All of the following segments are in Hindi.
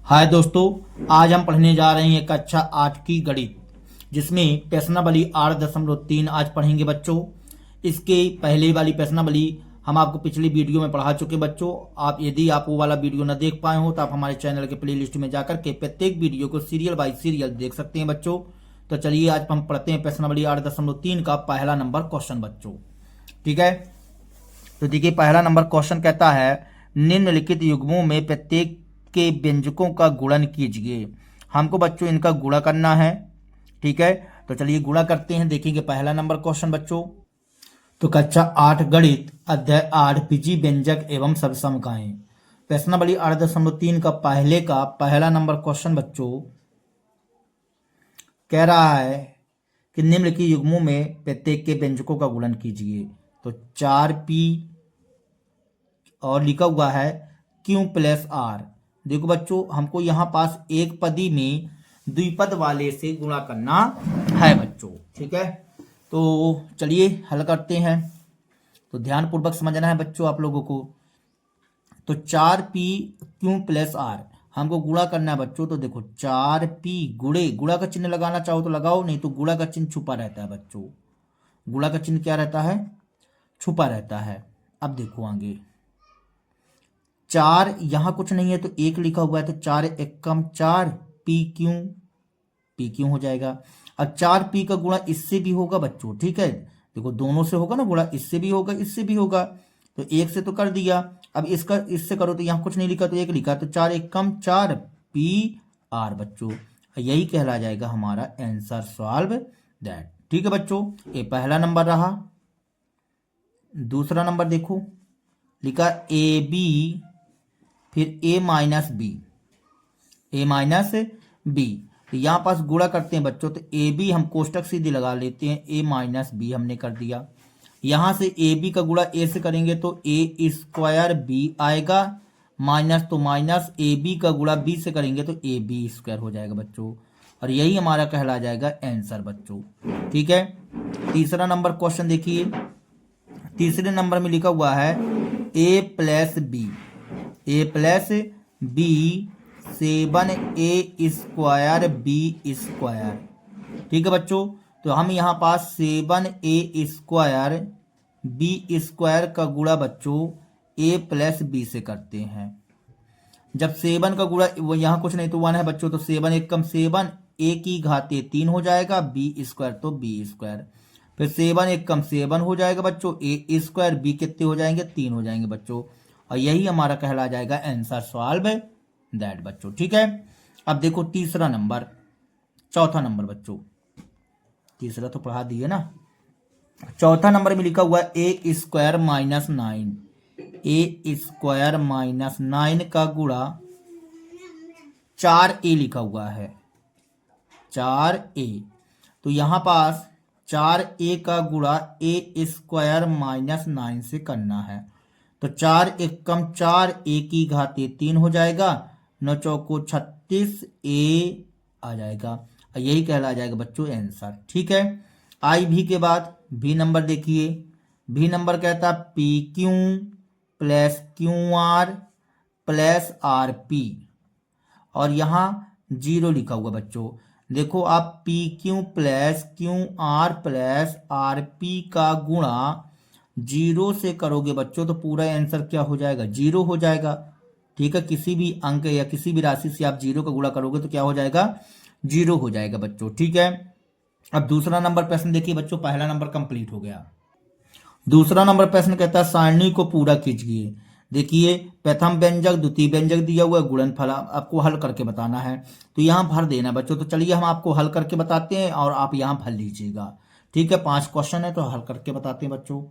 हाय दोस्तों, आज हम पढ़ने जा रहे हैं कक्षा 8 की गणित, जिसमें प्रश्नावली 8.3 आज पढ़ेंगे बच्चों। इसके पहले वाली प्रश्नावली हम आपको पिछली वीडियो में पढ़ा चुके बच्चों। यदि आप वो वाला वीडियो न देख पाए हो तो आप हमारे चैनल के प्लेलिस्ट में जाकर के प्रत्येक वीडियो को सीरियल बाय सीरियल देख सकते हैं बच्चों। तो चलिए आज हम पढ़ते हैं प्रश्नावली 8.3 का पहला नंबर क्वेश्चन बच्चों। ठीक है, तो देखिए पहला नंबर क्वेश्चन कहता है निम्नलिखित युग्मों में प्रत्येक के व्यंजकों का गुणन कीजिए। हमको बच्चों इनका गुणा करना है। ठीक है, तो चलिए गुणा करते हैं। देखेंगे पहला नंबर क्वेश्चन बच्चों। तो कक्षा 8 गणित अध्याय 8 बीजी व्यंजक एवं सबसमकाएं, प्रश्नावली 8.3 का पहला नंबर क्वेश्चन बच्चों कह रहा है कि निम्नलिखित युग्मों में प्रत्येक के व्यंजकों का गुणन कीजिए। तो 4p और लिखा हुआ है q प्लस r। देखो बच्चों, हमको यहाँ पास एक पदी में द्विपद वाले से गुणा करना है बच्चों। ठीक है, तो चलिए हल करते हैं। तो ध्यानपूर्वक समझना है बच्चों आप लोगों को। तो 4p q प्लस r हमको गुणा करना है बच्चों। तो देखो 4p गुणा का चिन्ह लगाना चाहो तो लगाओ, नहीं तो गुणा का चिन्ह छुपा रहता है बच्चों। गुणा का चिन्ह क्या रहता है? छुपा रहता है। अब देखो आगे 4 यहां कुछ नहीं है तो 1 लिखा हुआ है, तो 4 एकम 4 पी क्यों हो जाएगा। अब 4p का गुणा इससे भी होगा बच्चों। ठीक है, देखो दोनों से होगा ना गुणा, इससे भी होगा इससे भी होगा। तो 1 से तो कर दिया, अब इसका इससे करो तो यहाँ कुछ नहीं लिखा तो 1 लिखा, तो 4 एकम 4 PR बच्चों। यही कहला जाएगा हमारा आंसर सॉल्व दैट। ठीक है बच्चों, ये पहला नंबर रहा। दूसरा नंबर देखो, लिखा AB फिर A माइनस बी। तो यहाँ पास गुणा करते हैं बच्चों। तो AB हम कोष्टक सीधे लगा लेते हैं, A माइनस बी हमने कर दिया। यहाँ से AB का गुणा A से करेंगे तो A स्क्वायर B आएगा, माइनस तो माइनस AB का गुणा B से करेंगे तो AB स्क्वायर हो जाएगा बच्चों। और यही हमारा कहला जाएगा आंसर बच्चों। ठीक है, तीसरा नंबर क्वेश्चन देखिए। तीसरे नंबर में लिखा हुआ है A plus B 7A square B square. ठीक है बच्चों, तो हम यहाँ पास 7A स्क्वायर B स्क्वायर का गुणा बच्चों A प्लस बी से करते हैं। जब 7 का गुणा वो यहाँ कुछ नहीं तो 1 है बच्चों, तो 7 एकम 7 A की घाते 3 हो जाएगा, B स्क्वायर तो B स्क्वायर। फिर 7 एकम 7 हो जाएगा बच्चों, A स्क्वायर B कितने हो जाएंगे? 3 हो जाएंगे बच्चों। और यही हमारा कहला जाएगा आंसर सॉल्व दैट बच्चों। ठीक है, अब देखो चौथा नंबर बच्चों। तीसरा तो पढ़ा दिए ना। चौथा नंबर में लिखा हुआ है A square minus 9। A square minus 9 का गुणा 4A लिखा हुआ है, 4A। तो यहां पास 4A का गुणा A स्क्वायर माइनस 9 से करना है। तो 4 एकम 4 A की घाते 3 हो जाएगा, 9 चौको 36A आ जाएगा। यही कहला जाएगा बच्चों आंसर। ठीक है, आई भी के बाद भी नंबर देखिए। भी नंबर कहता PQ plus QR plus RP और यहाँ 0 लिखा हुआ बच्चों। देखो आप PQ plus QR plus RP का गुणा 0 से करोगे बच्चों तो पूरा आंसर क्या हो जाएगा? 0 हो जाएगा। ठीक है, किसी भी अंक या किसी भी राशि से आप 0 का गुणा करोगे तो क्या हो जाएगा? 0 हो जाएगा बच्चों। ठीक है, अब दूसरा नंबर प्रश्न देखिए बच्चों। पहला नंबर कंप्लीट हो गया। दूसरा नंबर प्रश्न कहता है सारणी को पूरा कीजिए। देखिए प्रथम व्यंजक द्वितीय व्यंजक दिया हुआ है, गुणनफल आपको हल करके बताना है। तो यहाँ भर देना बच्चों। तो चलिए हम आपको हल करके बताते हैं और आप यहाँ भर लीजिएगा। ठीक है, 5 क्वेश्चन है तो हल करके बताते हैं बच्चों।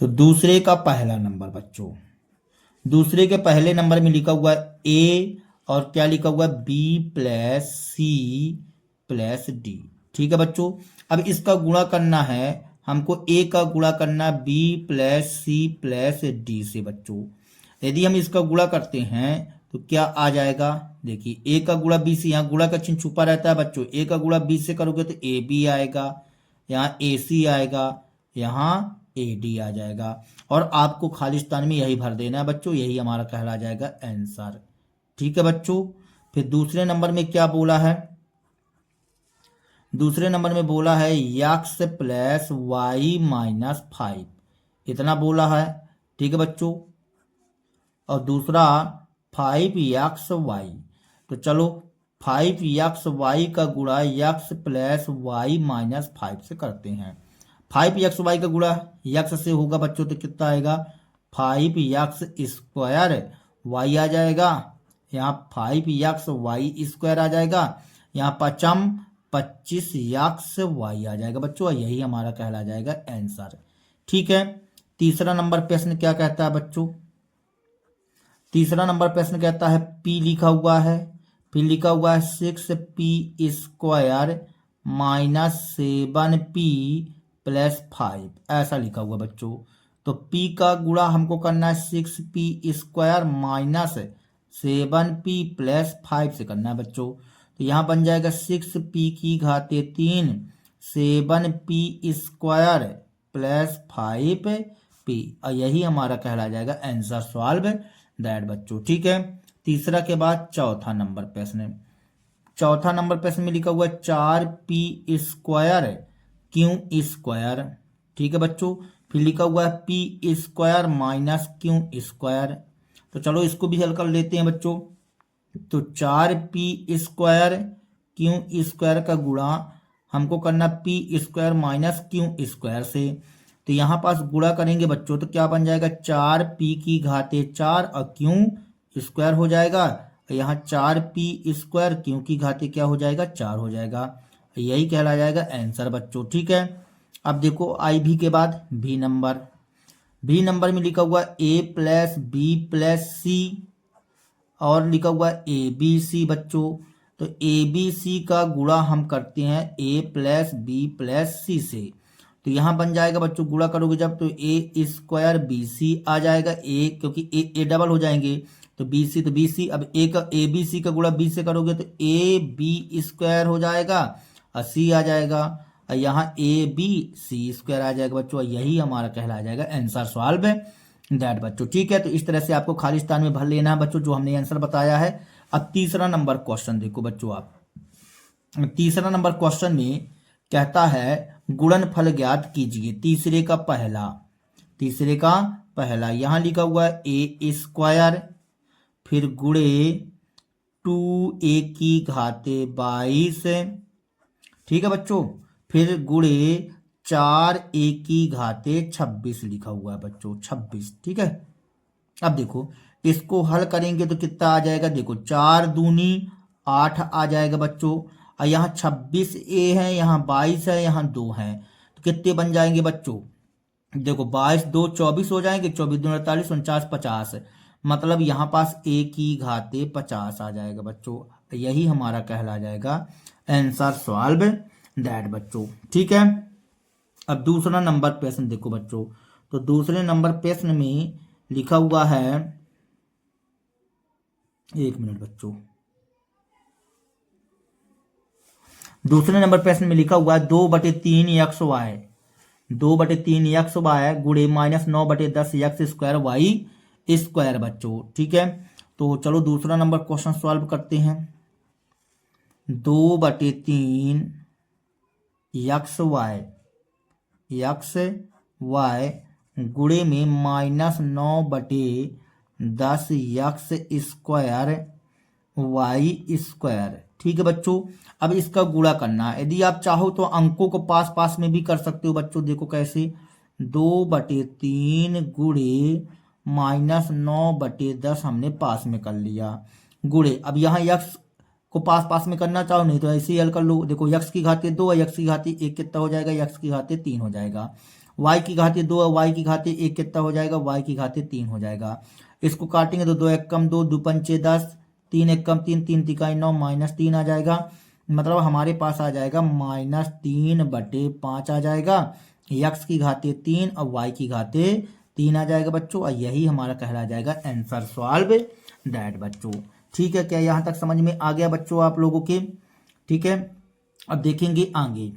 तो दूसरे का पहला नंबर बच्चों, दूसरे के पहले नंबर में लिखा हुआ है A और क्या लिखा हुआ है B plus C plus D। ठीक है बच्चों, अब इसका गुणा करना है हमको। A का गुणा करना B plus C plus D से बच्चों। यदि हम इसका गुणा करते हैं तो क्या आ जाएगा? देखिए A का गुणा B से, यहाँ गुणा का चिन्ह छुपा रहता है बच्चों। A का गुणा B से करोगे तो AB आएगा, यहाँ AC आएगा, यहाँ AD आ जाएगा। और आपको खालिस्तान में यही भर देना है बच्चों। यही हमारा कहला जाएगा आंसर। ठीक है बच्चों, फिर दूसरे नंबर में क्या बोला है, दूसरे नंबर में बोला है यक्स प्लस वाई माइनस 5, इतना बोला है। ठीक है बच्चों, और दूसरा 5 यक्स वाई। तो चलो 5 यक्स वाई का गुणा यक्स प्लस वाई माइनस 5 से करते हैं। 5 यक्स वाई का गुणा यक्स से होगा बच्चों, तो कितना आएगा 5 यक्स स्क्वायर वाई आ जाएगा। यहाँ 5 यक्स वाई स्क्वायर आ जाएगा। यहाँ पचम 25 यक्स वाई आ जाएगा बच्चों, और यही हमारा कहला जाएगा आंसर। ठीक है, तीसरा नंबर प्रश्न क्या कहता है बच्चों, तीसरा नंबर प्रश्न कहता है P लिखा हुआ है, फिर लिखा हुआ है 6p² माइनस 7p प्लस 5, ऐसा लिखा हुआ बच्चों। तो P का गुणा हमको करना है 6p² माइनस 7p प्लस 5 से करना है बच्चों। तो यहाँ बन जाएगा 6p³ 7p² प्लस 5p, और यही हमारा कहला जाएगा आंसर सॉल्व दैट बच्चों। ठीक है, तीसरा के बाद चौथा नंबर प्रश्न, चौथा नंबर प्रश्न में लिखा हुआ 4p² Q²। ठीक है बच्चों, फिर लिखा हुआ है p² माइनस Q²। तो चलो इसको भी हल कर लेते हैं बच्चों। तो 4p² Q² का गुणा हमको करना p² माइनस Q² से। तो यहाँ पास गुणा करेंगे बच्चों तो क्या बन जाएगा 4p⁴ और Q² हो जाएगा। यहाँ 4p² Q क्या हो जाएगा 4 हो जाएगा, यही कहला जाएगा आंसर बच्चों। ठीक है, अब देखो आई भी के बाद भी नंबर, भी नंबर में लिखा हुआ a प्लस बी प्लस सी और लिखा हुआ ए बी सी बच्चों। तो ए बी सी का गुणा हम करते हैं a प्लस बी प्लस सी से। तो यहाँ बन जाएगा बच्चों, गुणा करोगे जब तो a² BC आ जाएगा, a क्योंकि a डबल हो जाएंगे तो BC, तो BC अब ए बी सी का गुणा b से करोगे तो AB² हो जाएगा और c आ जाएगा, और यहाँ ABC² आ जाएगा बच्चों, यही हमारा कहला जाएगा आंसर सॉल्व दैट बच्चों। ठीक है, तो इस तरह से आपको खाली स्थान में भर लेना है बच्चों जो हमने आंसर बताया है। अब तीसरा नंबर क्वेश्चन देखो बच्चों, आप तीसरा नंबर क्वेश्चन में कहता है गुणनफल ज्ञात कीजिए तीसरे का पहला, तीसरे का पहला यहाँ लिखा हुआ है a² फिर गुणे 2a⁻22। ठीक है बच्चों, फिर गुणे 4a⁻26 लिखा हुआ है बच्चों 26। ठीक है, अब देखो इसको हल करेंगे तो कितना आ जाएगा, देखो 4 दूनी 8 आ जाएगा बच्चों, और यहाँ 26a है, यहाँ 22 है, यहाँ 2 है, तो कितने बन जाएंगे बच्चों, देखो 22 2 24 हो जाएंगे, 24 दूनी 48 49 50, मतलब यहाँ पास a⁻50 आ जाएगा बच्चों, यही हमारा कहला जाएगा आंसर सॉल्व दैट बच्चों। ठीक है, अब दूसरा नंबर प्रश्न देखो बच्चों, तो दूसरे नंबर प्रश्न में लिखा हुआ है, एक मिनट बच्चों, दूसरे नंबर प्रश्न में लिखा हुआ है 2/3 XY 2/3 XY गुणे -9/10 X² बच्चों। ठीक है, तो चलो दूसरा नंबर क्वेश्चन सॉल्व करते हैं। 2/3 XY गुणे में -9/10 X² ठीक है बच्चों, अब इसका गुणा करना है। यदि आप चाहो तो अंकों को पास पास में भी कर सकते हो बच्चों, देखो कैसे 2/3 गुणे -9/10 हमने पास में कर लिया गुणे, अब यहाँ यक्स को पास पास में करना चाहो नहीं तो ऐसे ही हल कर लो। देखो यक्स की घाते 2 और यक्स की घाते 1 कितना हो जाएगा, यक्स की घाते 3 हो जाएगा, वाई की घाते 2 और वाई की घाते 1 कितना हो जाएगा, वाई की घाते 3 हो जाएगा। इसको काटेंगे तो 2 एकम 2 2 पंचे 10 3 एकम 3 3 तिकाई 9 -3 आ जाएगा, मतलब हमारे पास आ जाएगा -3/5 आ जाएगा, यक्स की घाते 3 और वाई की घाते 3 आ जाएगा बच्चों, और यही हमारा कहला जाएगा आंसर सॉल्व दैट बच्चों। ठीक है, क्या यहाँ तक समझ में आ गया बच्चों आप लोगों के। ठीक है, अब देखेंगे आगे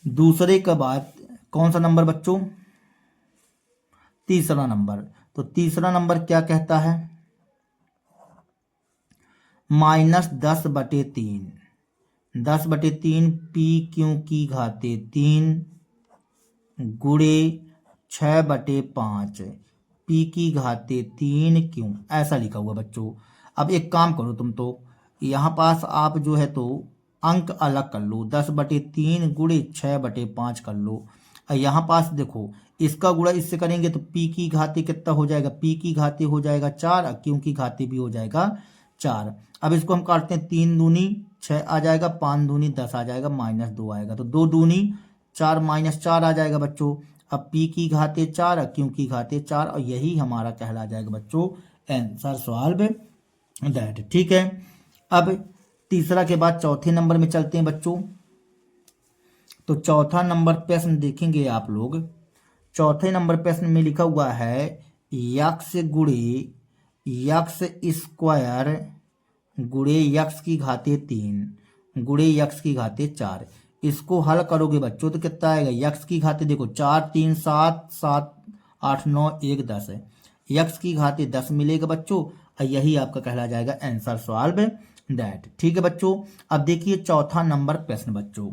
दूसरे का बाद कौन सा नंबर बच्चों, तीसरा नंबर। तो तीसरा नंबर क्या कहता है, -10/3, 10/3 पी क्यू की घाते 3 गुणे 6/5 पी की घाते 3 क्यू, ऐसा लिखा हुआ बच्चों। अब एक काम करो तुम, तो यहाँ पास आप जो है तो अंक अलग कर लो, 10/3 गुणे 6/5 कर लो। और यहाँ पास देखो इसका गुणा इससे करेंगे तो पी की घाते कितना हो जाएगा, पी की घाते हो जाएगा 4, क्यू की घाते भी हो जाएगा 4। अब इसको हम काटते हैं, 3 दूनी 6 आ जाएगा, 5 दूनी 10 आ जाएगा, -2 आएगा, तो 2 दूनी 4 -4 आ जाएगा बच्चों। अब पी की घाते 4, क्यू की घाते 4, और यही हमारा कहला जाएगा बच्चों आंसर सॉल्व दैट। ठीक है, अब तीसरा के बाद चौथे नंबर में चलते हैं बच्चों। तो चौथा नंबर प्रश्न देखेंगे आप लोग। चौथे नंबर प्रश्न में लिखा हुआ है यक्स गुणे यक्स स्क्वायर गुणे यक्स की घाते 3 गुणे यक्स की घाते 4। इसको हल करोगे बच्चों तो कितना आएगा, यक्स की घाते देखो 4 3 7 7 8 9 1 10 है, यक्स की घाते 10 मिलेगा बच्चों, और यही आपका कहला जाएगा आंसर सॉल्व दैट। ठीक है बच्चों, अब देखिए चौथा नंबर प्रश्न बच्चों।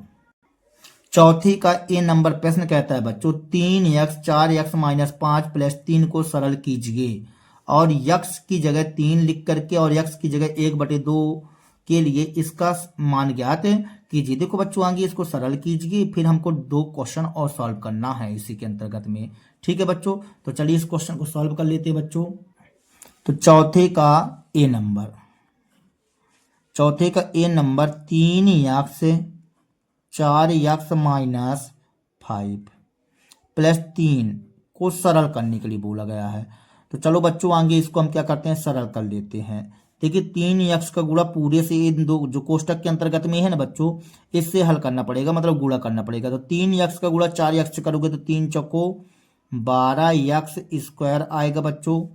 चौथी का ए नंबर प्रश्न कहता है बच्चों 3x 4x -5 + 3 को सरल कीजिए और यक्स की जगह 3 लिख करके और यक्स की जगह 1/2 के लिए इसका मान ज्ञात कीजिए। देखो बच्चों आगे इसको सरल कीजिए, फिर हमको 2 क्वेश्चन और सॉल्व करना है इसी के अंतर्गत में। ठीक है बच्चों, तो चलिए इस क्वेश्चन को सॉल्व कर लेते हैं बच्चों। तो चौथे का ए नंबर 3x 4x -5 + 3 को सरल करने के लिए बोला गया है। तो चलो बच्चों आगे इसको हम क्या करते हैं, सरल कर लेते हैं। देखिए 3x का गुणा पूरे से इन दो जो कोष्टक के अंतर्गत में है ना बच्चों, इससे हल करना पड़ेगा, मतलब गुणा करना पड़ेगा। तो 3x का गुणा 4x से करोगे तो 3 चौको 12x² आएगा बच्चों।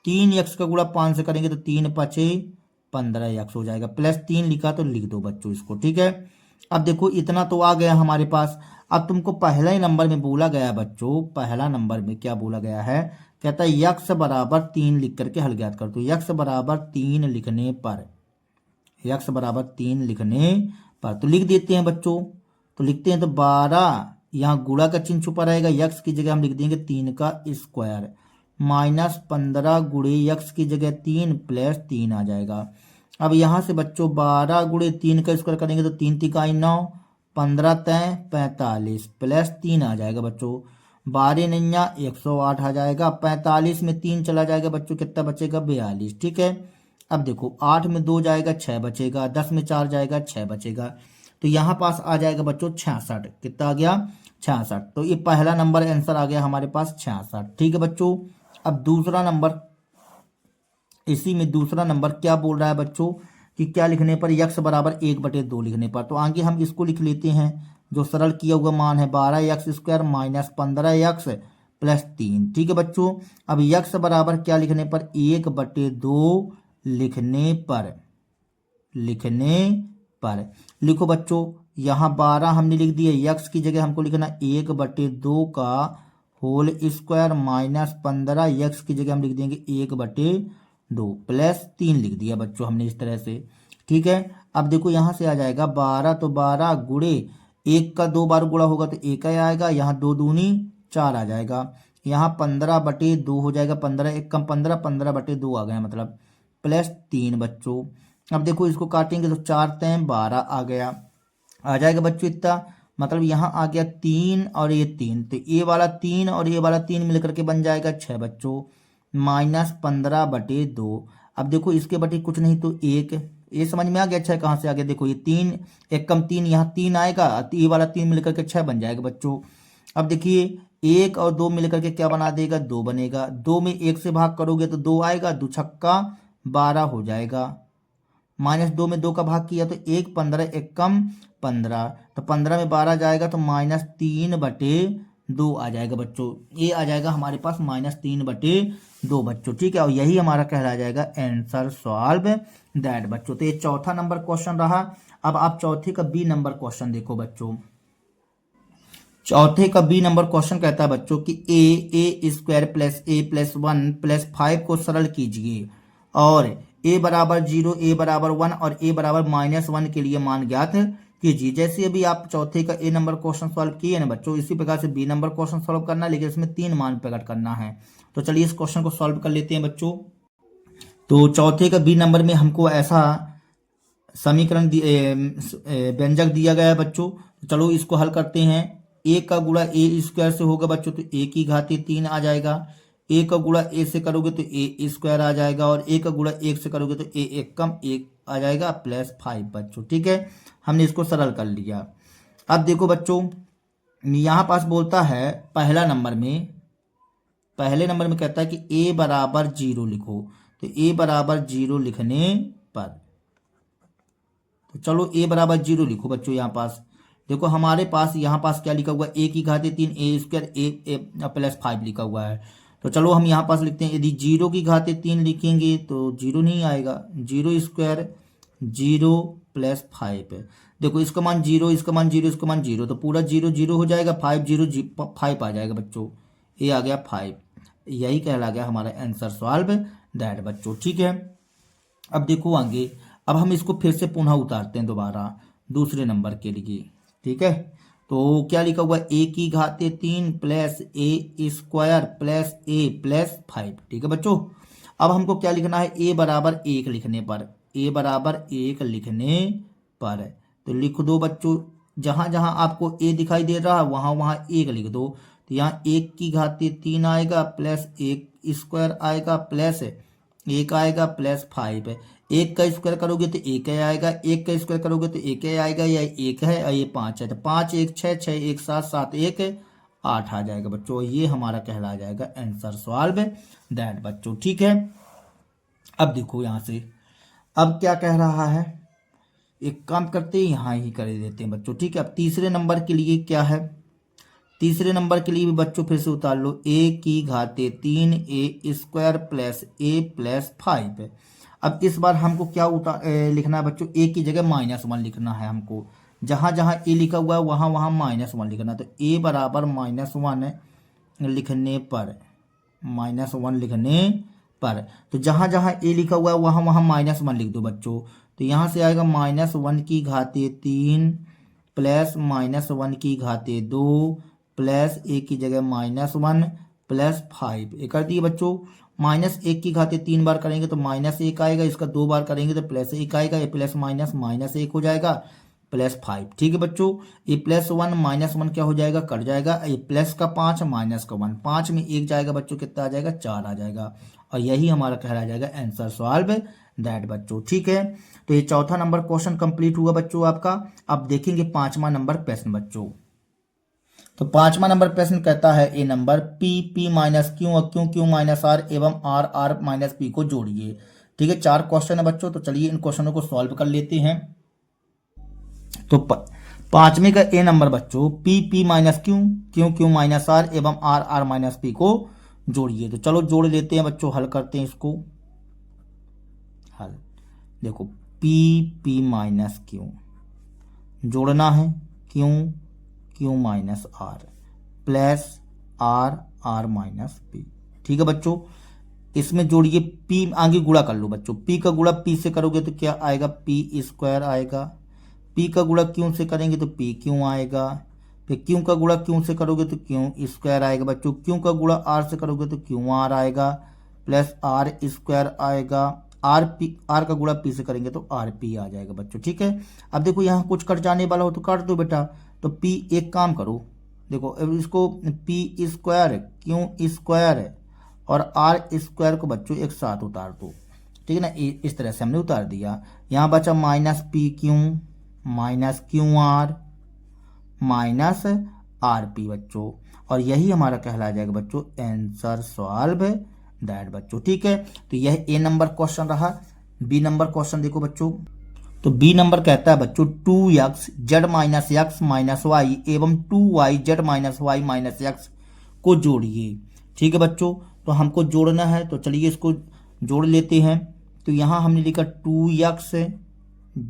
3x का गुणा 5 से करेंगे तो 3 5 15x हो जाएगा, +3 लिखा तो लिख दो बच्चों इसको। ठीक है, अब देखो इतना तो आ गया हमारे पास। अब तुमको पहला ही नंबर में बोला गया बच्चों, पहला नंबर में क्या बोला गया है, कहता है यक्स बराबर 3 लिख करके हल ज्ञात कर। तो यक्स बराबर 3 लिखने पर, यक्स बराबर 3 लिखने पर तो लिख देते हैं बच्चों। तो लिखते हैं तो 12, यहाँ गुणा का चिन्ह छुपा रहेगा, यक्स की जगह हम लिख देंगे 3 का स्क्वायर -15 गुणे यक्स की जगह 3 + 3 आ जाएगा। अब यहाँ से बच्चों 12 गुणे 3 का स्क्वायर करेंगे तो 3 तिकाई 9, 15 तय 45 +3 आ जाएगा बच्चों। 12 नैया 108 आ जाएगा, 45 में 3 चला जाएगा बच्चों, कितना बचेगा 42। ठीक है, अब देखो 8 में 2 जाएगा 6 बचेगा, 10 में 4 जाएगा 6 बचेगा, तो यहाँ पास आ जाएगा बच्चों 66। कितना आ गया 66। तो ये पहला नंबर आंसर आ गया हमारे पास 66। ठीक है बच्चों, अब दूसरा नंबर, इसी में दूसरा नंबर क्या बोल रहा है बच्चों कि क्या लिखने पर, यक्स बराबर 1/2 लिखने पर। तो आगे हम इसको लिख लेते हैं, जो सरल किया हुआ मान है 12x² -15x +3। ठीक है बच्चों, अब यक्स बराबर क्या लिखने पर, 1/2 लिखने पर, लिखो बच्चों। यहाँ 12 हमने लिख दिया, यक्स की जगह हमको लिखना 1/2 का होल स्क्वायर -15, यक्स की जगह हम लिख देंगे 1/2 +3 लिख दिया बच्चों हमने इस तरह से। ठीक है, अब देखो यहाँ से आ जाएगा 12, तो 12 गुणे 1 का 2 बार गुणा होगा तो 1 ही आएगा, यहाँ 2 दूनी 4 आ जाएगा, यहाँ 15/2 हो जाएगा, 15 1 कम 15, 15/2 आ गया, मतलब +3 बच्चों। अब देखो इसको काटेंगे तो 4 तय 12 आ गया, आ जाएगा बच्चों इतना, मतलब यहाँ आ गया 3 और ये 3, तो ये वाला 3 और ये वाला 3 मिलकर के बन जाएगा 6 बच्चों, -15/2। अब देखो इसके बटे कुछ नहीं तो 1, ये समझ में आ गया 6 कहाँ से आ गया, देखो ये 3 1 कम 3, यहाँ 3 आएगा, तो ये वाला 3 मिलकर के 6 बन जाएगा बच्चों। अब देखिए 1 और 2 मिलकर के क्या बना देगा, 2 बनेगा, 2 में 1 से भाग करोगे तो 2 आएगा, 2 छक्का 12 हो जाएगा, -2 में 2 का भाग किया तो 1, 15 1 कम 15, तो 15 में 12 जाएगा तो -3/2 आ जाएगा बच्चों। ये आ जाएगा हमारे पास -3/2 बच्चों। ठीक है, और यही हमारा कहला जाएगा आंसर सॉल्व दैट बच्चों। तो ये चौथा नंबर क्वेश्चन रहा। अब आप चौथे का बी नंबर क्वेश्चन देखो बच्चों। चौथे का बी नंबर क्वेश्चन कहता है बच्चों कि a² + a + 1 + 5 को सरल कीजिए और ए बराबर 0, ए बराबर 1 और ए बराबर -1 के लिए मान ज्ञात कीजिए। जैसे अभी आप चौथे का ए नंबर क्वेश्चन सॉल्व किए ना बच्चों, इसी प्रकार से बी नंबर क्वेश्चन सॉल्व करना है, लेकिन इसमें 3 मान प्रकट करना है। तो चलिए इस क्वेश्चन को सॉल्व कर लेते हैं बच्चों। तो चौथे का बी नंबर में हमको ऐसा समीकरण व्यंजक दिया गया है बच्चों। तो चलो इसको हल करते हैं। ए का गुणा ए स्क्वायर से होगा बच्चों, तो ए की घातीय 3 आ जाएगा। ए का गुणा ए से करोगे तो ए स्क्वायर आ जाएगा, और ए का गुणा 1 से करोगे तो ए एक कम 1 आ जाएगा +5 बच्चों। ठीक है, हमने इसको सरल कर लिया। अब देखो बच्चों, यहाँ पास बोलता है पहले नंबर में कहता है कि ए बराबर 0 लिखो। तो ए बराबर 0 लिखने पर, तो चलो ए बराबर 0 लिखो बच्चों। यहाँ पास देखो हमारे पास यहाँ पास क्या लिखा हुआ है, ए की घातीय 3 ए स्क्वायर ए +5 लिखा हुआ है। तो चलो हम यहाँ पास लिखते हैं, यदि 0 की घातीय 3 लिखेंगे तो 0 नहीं आएगा। 0 स्क्वायर 0 +5, देखो इसका मान 0, इसका मान 0, इसका मान 0, तो पूरा 0 0 हो जाएगा। 5 0 5 आ जाएगा बच्चों, ये आ गया 5। यही कहला गया हमारा आंसर सॉल्व दैट बच्चों। ठीक है, अब देखो आगे, अब हम इसको फिर से पुनः उतारते हैं दोबारा दूसरे नंबर के लिए। ठीक है, तो क्या लिखा हुआ है, ए की घातीय 3 प्लस ए स्क्वायर प्लस ए +5। ठीक है बच्चों, अब हमको क्या लिखना है, ए बराबर 1 लिखने पर, ए बराबर 1 लिखने पर तो लिख दो बच्चों। जहां जहां आपको ए दिखाई दे रहा है वहां वहां 1 लिख दो। तो यहाँ 1 की घातीय 3 आएगा प्लस 1 स्क्वायर आएगा प्लस 1 आएगा +5। 1 का स्क्वायर करोगे तो 1 आएगा, 1 का स्क्वायर करोगे तो 1 आएगा, या 1 है और ये 5 है, तो 5 1 6 6 1 7 7 1 8 आ जाएगा बच्चों। ये हमारा कहला जाएगा आंसर सॉल्व दैट बच्चों। ठीक है, अब देखो यहाँ से अब क्या कह रहा है, एक काम करते हैं यहाँ ही कर देते हैं बच्चों। ठीक है, अब तीसरे नंबर के लिए क्या है, तीसरे नंबर के लिए भी बच्चों फिर से उतार लो, ए की घातीय 3 ए स्क्वायर प्लस ए +5। अब इस बार हमको क्या लिखना है बच्चों, ए की जगह -1 लिखना है हमको। जहां जहां ए लिखा हुआ है वहां वहां -1 लिखना है। तो ए बराबर -1 लिखने पर, -1 लिखने पर, तो जहां जहां ए लिखा हुआ है वहां वहां -1 लिख दो बच्चों। तो यहाँ से आएगा -1 की घातीय 3 प्लस -1 की घातीय 2 प्लस ए की जगह -1 +5। ये कर दिए बच्चों। -1 की घातीय 3 बार करेंगे तो -1 आएगा, इसका 2 बार करेंगे तो +1 आएगा, ये प्लस माइनस -1 हो जाएगा +5। ठीक है बच्चों, ये +1 -1 क्या हो जाएगा, कट जाएगा। ये प्लस का 5 माइनस का 1, 5 में 1 जाएगा बच्चों, कितना आ जाएगा, 4 आ जाएगा। और यही हमारा कहला जाएगा आंसर सॉल्व दैट बच्चों। ठीक है, तो ये चौथा नंबर क्वेश्चन कंप्लीट हुआ बच्चों आपका। अब देखेंगे 5वां नंबर प्रश्न बच्चों। तो 5वां नंबर प्रश्न कहता है, ए नंबर p माइनस क्यू और क्यू माइनस आर एवं आर माइनस पी को जोड़िए। ठीक है, 4 क्वेश्चन है बच्चों, तो चलिए इन क्वेश्चनों को सॉल्व कर लेते हैं। तो 5वें का ए नंबर बच्चों, p minus Q minus R एवं आर माइनस पी को जोड़िए। तो चलो जोड़ लेते हैं बच्चों, हल करते हैं इसको। हल देखो, p माइनस क्यू जोड़ना है, Q minus R plus R minus P. ठीक है बच्चों, इसमें जोड़िए, p आगे गुणा कर लो बच्चों। p का गुणा p से करोगे तो क्या आएगा, p स्क्वायर आएगा। p का गुणा q से करेंगे तो p क्यू आएगा। फिर q का गुणा q से करोगे तो q स्क्वायर आएगा बच्चों। q का गुणा r से करोगे तो क्यू आर आएगा, प्लस r स्क्वायर आएगा। आर का गुणा p से करेंगे तो आर पी आ जाएगा बच्चों। ठीक है, अब देखो यहाँ कुछ कट जाने वाला हो तो काट दो बेटा। तो p एक काम करो, देखो अब इसको p स्क्वायर क्यू स्क्वायर और आर स्क्वायर को बच्चों एक साथ उतार दो। ठीक है ना, इस तरह से हमने उतार दिया। यहाँ बचा minus Q R minus R P बच्चों, और यही हमारा कहला जाएगा बच्चों आंसर सॉल्व दैट बच्चों। ठीक है, तो यह ए नंबर क्वेश्चन रहा। बी नंबर क्वेश्चन देखो बच्चों, तो बी नंबर कहता है बच्चों 2x z minus x minus Y एवं 2y z minus Y minus x को जोड़िए। ठीक है बच्चों, तो हमको जोड़ना है, तो चलिए इसको जोड़ लेते हैं। तो यहाँ हमने लिखा 2x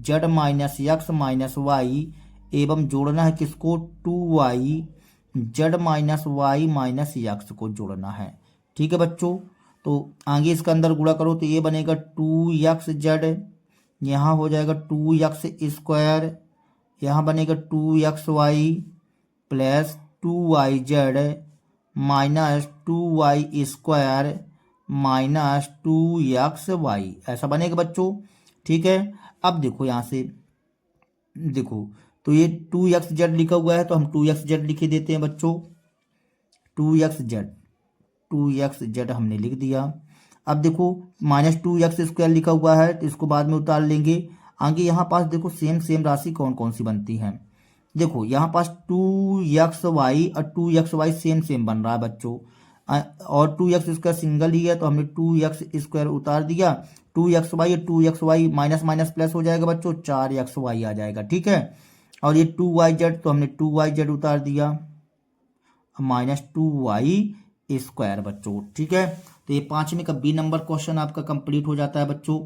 z minus x minus Y एवं जोड़ना है किसको, 2y z minus Y minus x को जोड़ना है। ठीक है बच्चों, तो आगे इसका अंदर गुणा करो तो ये बनेगा 2xz, यहाँ हो जाएगा 2x², यहाँ बनेगा 2xy plus 2yz minus 2y² minus 2xy, ऐसा बनेगा बच्चों। ठीक है, अब देखो यहाँ से देखो तो ये 2xz लिखा हुआ है तो हम 2xz लिख देते हैं बच्चों। 2xz हमने लिख दिया। अब देखो -2x² लिखा हुआ है तो इसको बाद में उतार लेंगे। आगे यहाँ पास देखो सेम राशि कौन कौन सी बनती है। देखो यहाँ पास 2xy और 2xy सेम बन रहा है बच्चों, और 2x² सिंगल ही है तो हमने 2x² उतार दिया। 2xy और 2xy माइनस माइनस प्लस हो जाएगा बच्चों, 4xy आ जाएगा। ठीक है, और ये 2yz तो हमने 2yz उतार दिया, माइनस 2y² बच्चों। ठीक है, तो ये 5वें का बी नंबर क्वेश्चन आपका कंप्लीट हो जाता है बच्चों,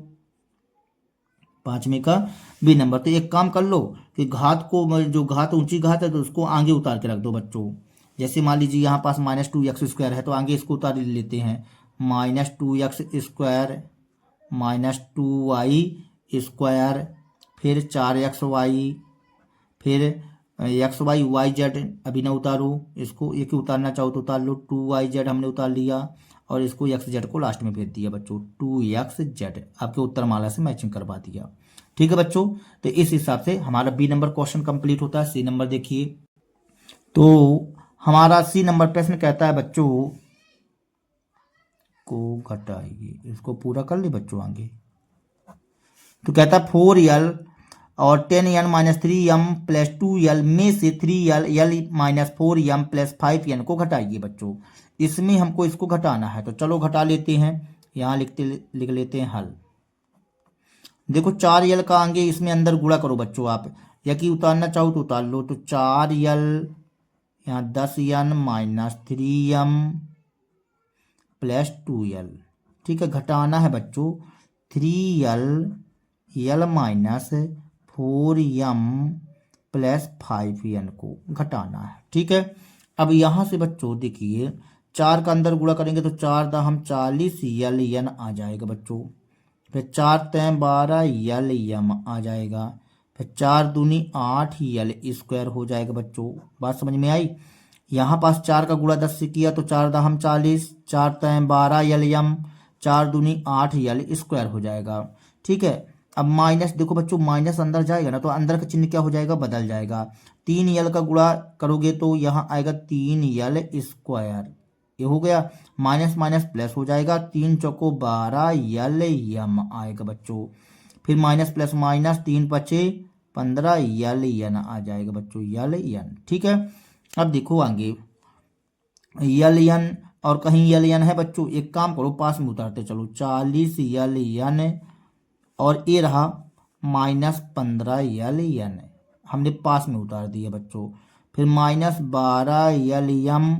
5वें का बी नंबर। तो एक काम कर लो कि घात को, जो घात ऊंची घात है तो उसको आगे उतार के रख दो बच्चों। जैसे मान लीजिए यहाँ पास -2x² है तो आगे इसको उतार लेते हैं, -2x² माइनस 2y², फिर 4xy, फिर xy z अभी ना उतारो इसको, एक ही उतारना चाहो तो उतार लो। 2yz हमने उतार लिया और इसको xz को लास्ट में भेज दिया बच्चों, 2xz आपके उत्तर माला से मैचिंग करवा दिया। ठीक है बच्चों, तो इस हिसाब से हमारा बी नंबर क्वेश्चन कंप्लीट होता है। सी नंबर देखिए, तो हमारा सी नंबर प्रश्न कहता है बच्चों को घटाइए, इसको पूरा कर ले बच्चों आगे। तो कहता है 4l और 10n minus 3m plus 2l में से 3l l minus 4m plus 5n को घटाइए बच्चों। इसमें हमको इसको घटाना है तो चलो घटा लेते हैं, यहाँ लिख लेते हैं हल। देखो 4l का आगे इसमें अंदर गुणा करो बच्चों आप, या कि उतारना चाहो तो उतार लो। तो 4l यहाँ 10n minus 3m plus 2l। ठीक है, घटाना है बच्चों 3l l minus 4m plus 5n को घटाना है। ठीक है, अब यहाँ से बच्चों देखिए 4 का अंदर गुणा करेंगे तो 4 दा हम 40 ln आ जाएगा बच्चों, फिर 4 तय 12 lm आ जाएगा, फिर 4 दूनी 8 l² हो जाएगा बच्चों। बात समझ में आई। यहाँ पास 4 का गुणा 10 से किया तो 4 दा हम 40, 4 तय 12 lm, 4 दूनी 8 l² हो जाएगा। ठीक है, अब माइनस देखो बच्चों, माइनस अंदर जाएगा ना तो अंदर का चिन्ह क्या हो जाएगा, बदल जाएगा। 3l का गुणा करोगे तो यहाँ आएगा 3l², ये हो गया। माइनस माइनस प्लस हो जाएगा, 3 चौको 12 lm आएगा बच्चों। फिर माइनस प्लस माइनस 3 बचे 15 ln आ जाएगा बच्चों, ln। ठीक है, अब देखो आगे ln और कहीं ln है बच्चों, एक काम करो पास में उतारते चलो, 40 ln और ये रहा -15 ln हमने पास में उतार दिया बच्चों। फिर -12 lm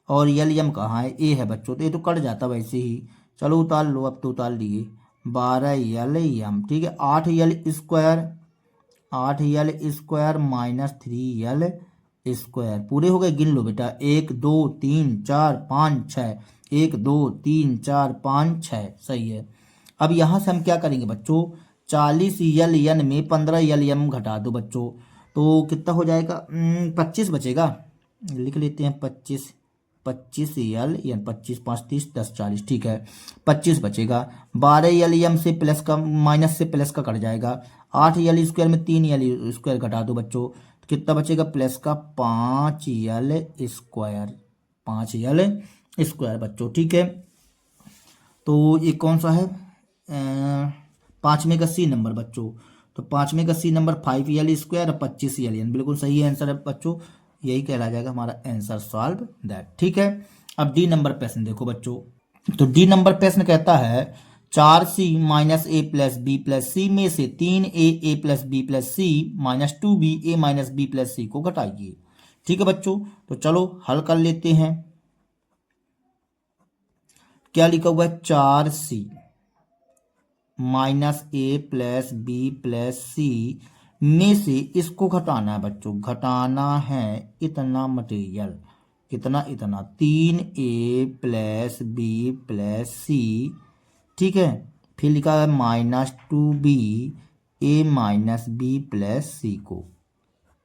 और lm कहाँ है, ए है बच्चों, तो ये तो कट जाता वैसे ही, चलो उतार लो, अब तो उतार लिए 12 lm। ठीक है, 8l² माइनस 3l² पूरे हो गए, गिन लो बेटा, 1 2 3 4 5 6, 1 2 3 4 5 6, सही है। अब यहाँ से हम क्या करेंगे बच्चों, 40 ln में 15 lm घटा दो बच्चों, तो कितना हो जाएगा, 25 बचेगा, लिख लेते हैं 25 ln 25 5 30 10 40। ठीक है, 25 बचेगा। 12 lm से प्लस का माइनस से प्लस का कट जाएगा, 8l² में 3l² घटा दो बच्चों, तो कितना बचेगा, प्लस का 5l² बच्चों। ठीक है, तो ये कौन सा है, 5वें का सी नंबर बच्चों। तो 5वें का सी नंबर 5l² और 25 ln, बिल्कुल सही आंसर है बच्चों, यही कहला जाएगा हमारा आंसर सॉल्व दैट। ठीक है, अब डी नंबर प्रश्न देखो बच्चों। तो डी नंबर प्रश्न कहता है 4c minus a plus B plus C में से 3a plus B plus C minus 2b a minus B plus C को घटाइए। ठीक है बच्चों, तो चलो हल कर लेते हैं। क्या लिखा हुआ है, 4c minus a plus B plus C में से इसको घटाना है बच्चों, घटाना है इतना मटेरियल। कितना, इतना 3a प्लस बी प्लस सी, ठीक है। फिर लिखा है -2b a minus B plus C को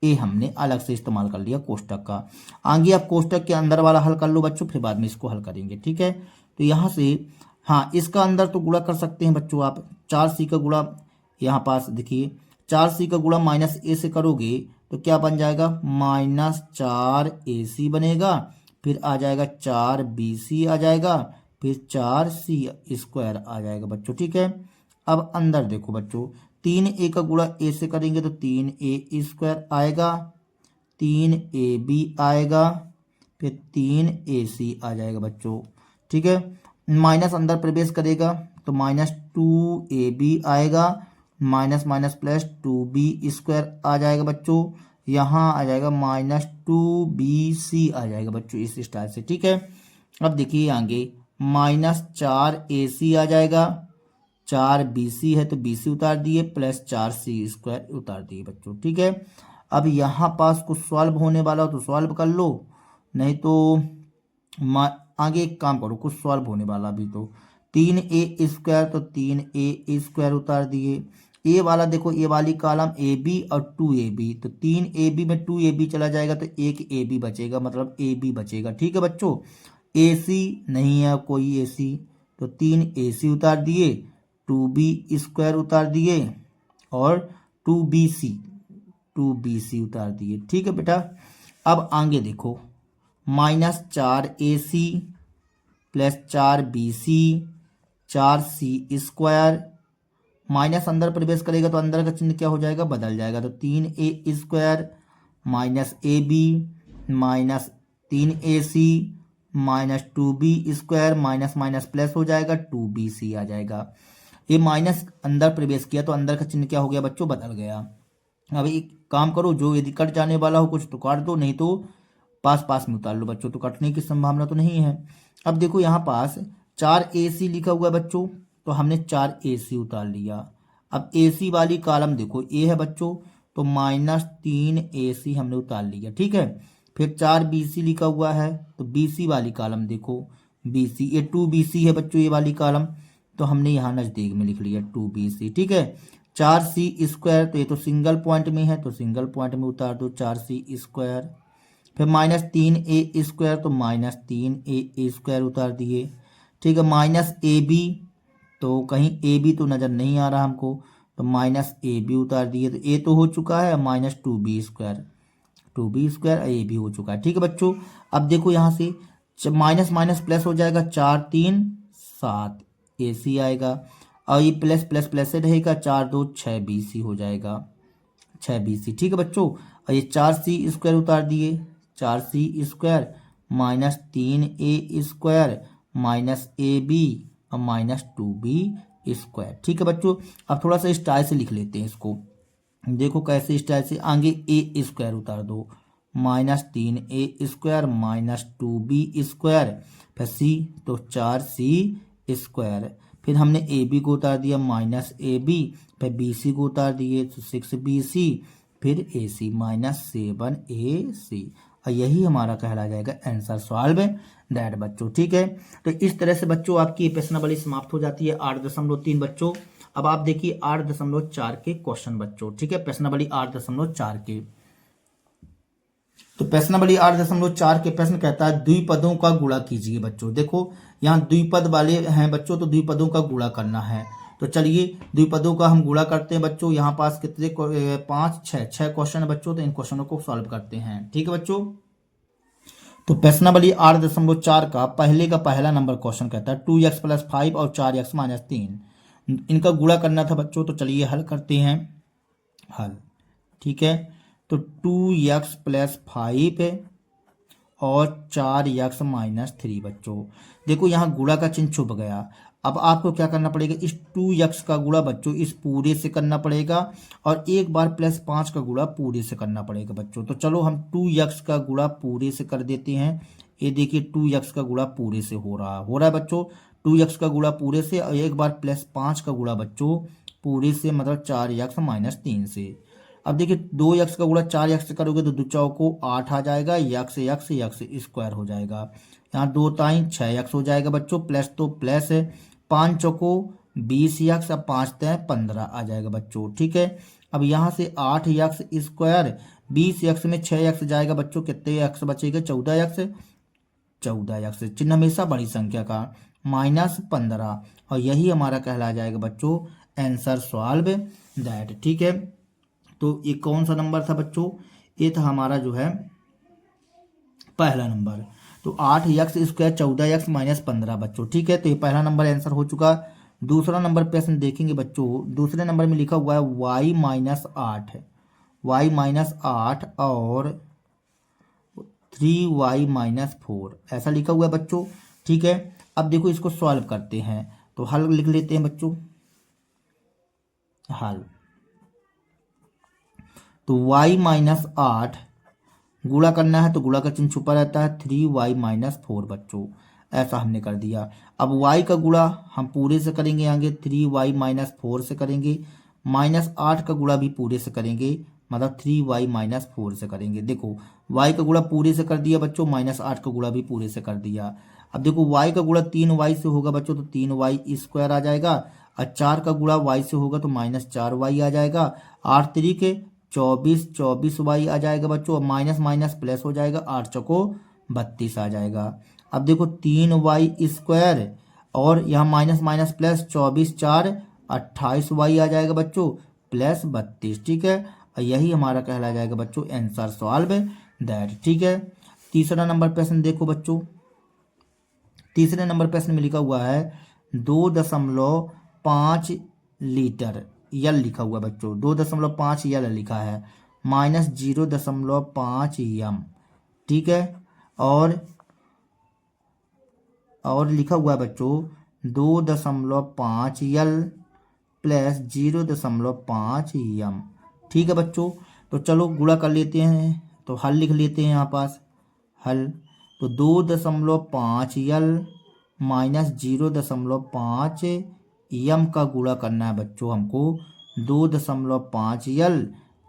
ए हमने अलग से इस्तेमाल कर लिया कोष्टक का। आगे आप कोष्टक के अंदर वाला हल कर लो बच्चों, फिर बाद में इसको हल करेंगे, ठीक है। तो यहाँ से हाँ, इसका अंदर तो गुणा कर सकते हैं बच्चों आप। 4c का गुणा यहाँ पास देखिए, 4c का गुणा -a से करोगे तो क्या बन जाएगा, -4ac बनेगा। फिर आ जाएगा 4bc आ जाएगा, फिर 4c² आ जाएगा बच्चों, ठीक है। अब अंदर देखो बच्चों, 3a का गुणा a से करेंगे तो 3a² आएगा, 3ab आएगा, फिर 3ac आ जाएगा बच्चों, ठीक है। माइनस अंदर प्रवेश करेगा तो -2ab आएगा, माइनस माइनस प्लस 2b² आ जाएगा बच्चों। यहाँ आ जाएगा -2bc आ जाएगा बच्चों, इस स्टाइल से, ठीक है। अब देखिए आगे -4ac आ जाएगा, 4bc है तो bc उतार दिए, प्लस 4c² उतार दिए बच्चों, ठीक है। अब यहाँ पास कुछ सॉल्व होने वाला हो तो सॉल्व कर लो, नहीं तो आगे एक काम करो, कुछ सॉल्व होने वाला भी तो 3a² तो 3a² उतार दिए। ए वाला देखो, ए वाली कॉलम ab और 2ab, तो 3ab में 2ab चला जाएगा तो एक ab बचेगा, मतलब ab बचेगा, ठीक है बच्चों। ac नहीं है कोई ac, तो 3ac उतार दिए, 2b² उतार दिए और 2bc उतार दिए, ठीक है बेटा। अब आगे देखो, -4ac plus 4bc 4c², minus अंदर प्रवेश करेगा तो अंदर का चिन्ह क्या हो जाएगा, बदल जाएगा, तो 3a² minus ab minus 3ac minus 2b² minus minus plus हो जाएगा, 2bc आ जाएगा। ये माइनस अंदर प्रवेश किया तो अंदर का चिन्ह क्या हो गया बच्चों, बदल गया। अब एक काम करो, जो यदि कट जाने वाला हो कुछ तो काट दो, नहीं तो पास पास में उतार लो बच्चों, तो कटने की संभावना तो नहीं है। अब देखो यहाँ पास 4ac लिखा हुआ है बच्चों, तो हमने 4ac उतार लिया। अब ac वाली कॉलम देखो, a है बच्चों, तो -3ac हमने उतार लिया, ठीक है। फिर 4bc लिखा हुआ है, तो bc वाली कॉलम देखो, bc, ये 2bc है बच्चों, ये वाली कॉलम, तो हमने यहाँ नज़दीक में लिख लिया 2bc, ठीक है। 4c², तो ये तो सिंगल पॉइंट में है, तो सिंगल पॉइंट में उतार दो 4c²। फिर -3a² तो -3a² उतार दिए, ठीक है। -ab, तो कहीं ab तो नज़र नहीं आ रहा हमको, तो -ab उतार दिए, तो a तो हो चुका है, -2b², 2b² ab हो चुका है, ठीक है बच्चों। अब देखो यहाँ से माइनस माइनस प्लस हो जाएगा, 4 3 7 ac आएगा, और ये प्लस प्लस प्लस से रहेगा, 4 2 6 bc हो जाएगा, 6bc, ठीक है बच्चों। और ये 4c² उतार दिए, 4c² minus 3a² minus ab और -2b², ठीक है बच्चों। अब थोड़ा सा स्टाइल से लिख लेते हैं इसको, देखो कैसे स्टाइल से, आगे a² उतार दो, -3a² माइनस 2b², फिर c तो 4c², फिर हमने ab को उतार दिया -ab, फिर bc को उतार दिए तो 6bc, फिर ac -7ac, और यही हमारा कहला जाएगा आंसर सॉल्व दैट बच्चों, ठीक है। तो इस तरह से बच्चों आपकी प्रश्नावली समाप्त हो जाती है 8.3 बच्चों। अब आप देखिए 8.4 के क्वेश्चन बच्चों, ठीक है, प्रश्नावली 8.4 के। तो प्रश्नावली 8.4 के प्रश्न कहता है द्विपदों का गुणा कीजिए बच्चों। देखो यहाँ द्विपद वाले हैं बच्चों, तो द्विपदों का गुणा करना है, तो चलिए द्विपदों का हम गुणा करते हैं बच्चों। यहाँ पास कितने 5 6 क्वेश्चन है बच्चों, तो इन क्वेश्चनों को सॉल्व करते हैं, ठीक है बच्चों। तो प्रश्नावली 8.4 का पहला नंबर क्वेश्चन कहता है 2x + 5 और 4x - 3, इनका गुणा करना था बच्चों, तो चलिए हल करते हैं, हल, ठीक है। तो 2x + 5 और 4x - 3 बच्चों, देखो यहाँ गुणा का चिन्ह छुप गया। अब आपको क्या करना पड़ेगा, इस 2x का गुणा बच्चों इस पूरे से करना पड़ेगा, और एक बार +5 का गुणा पूरे से करना पड़ेगा बच्चों। तो चलो हम 2x का गुणा पूरे से कर देते हैं। ये देखिए 2x का गुणा पूरे से हो रहा है बच्चों, 2x का गुणा पूरे से, और एक बार +5 का गुणा बच्चों पूरे से, मतलब 4x - 3 से। अब देखिए 2x का गुणा 4x से करोगे तो 2 चौको 8 आ जाएगा, यक्स यक्स यक्स स्क्वायर हो जाएगा। यहाँ 2 ताई 6x हो जाएगा बच्चों, प्लस तो प्लस है, 5 चौको 20x, अब 5 तय 15 आ जाएगा बच्चों। ठीक है, अब यहाँ से 8x स्क्वायर 20x में 6x जाएगा बच्चों, कितने x बचेगा? 14x। 14x चिन्ह हमेशा बड़ी संख्या का, -15, और यही हमारा कहला जाएगा बच्चों आंसर सॉल्व दैट। ठीक है, तो ये कौन सा नंबर था बच्चों? ये था हमारा जो है पहला नंबर। तो 8x स्क्वायर 14x -15 बच्चों। ठीक है, तो ये पहला नंबर आंसर हो चुका। दूसरा नंबर प्रश्न देखेंगे बच्चों। दूसरे नंबर में लिखा हुआ है y -8 है, y -8 और 3y -4 ऐसा लिखा हुआ है बच्चों। ठीक है, अब देखो इसको सॉल्व करते हैं, तो हल लिख लेते हैं बच्चों। हल तो y -8 गुणा करना है तो गुणा का चिन्ह छुपा रहता है, 3y -4 बच्चों, ऐसा हमने कर दिया। अब y का गुणा हम पूरे से करेंगे, आगे 3y -4 से करेंगे, -8 का गुणा भी पूरे से करेंगे, मतलब 3y -4 से करेंगे। देखो y का गुणा पूरे से कर दिया बच्चों, -8 का गुणा भी पूरे से कर दिया। अब देखो y का गुणा 3y से होगा बच्चों, तो 3y स्क्वायर आ जाएगा, और 4 का गुणा y से होगा तो -4y आ जाएगा, 8 तरीके 24, 24y आ जाएगा बच्चों, और माइनस माइनस प्लस हो जाएगा, 8 चौको 32 आ जाएगा। अब देखो 3y स्क्वायर और यहाँ माइनस माइनस प्लस 24 4 28y आ जाएगा बच्चों, प्लस 32। ठीक है, और यही हमारा कहला जाएगा बच्चों आंसर सॉल्व दैट। ठीक है, तीसरा नंबर प्रश्न देखो बच्चों। तीसरे नंबर प्रश्न में लिखा हुआ है 2.5 लीटर, यल लिखा हुआ बच्चों, 2.5 यल लिखा है, -0.5 यम। ठीक है, और लिखा हुआ है बच्चों 2.5 यल प्लस 0.5 यम। ठीक है बच्चों, तो चलो गुणा कर लेते हैं, तो हल लिख लेते हैं यहाँ पास। हल तो 2.5 यल -0.5 यम का गुणा करना है बच्चों हमको, 2.5 यल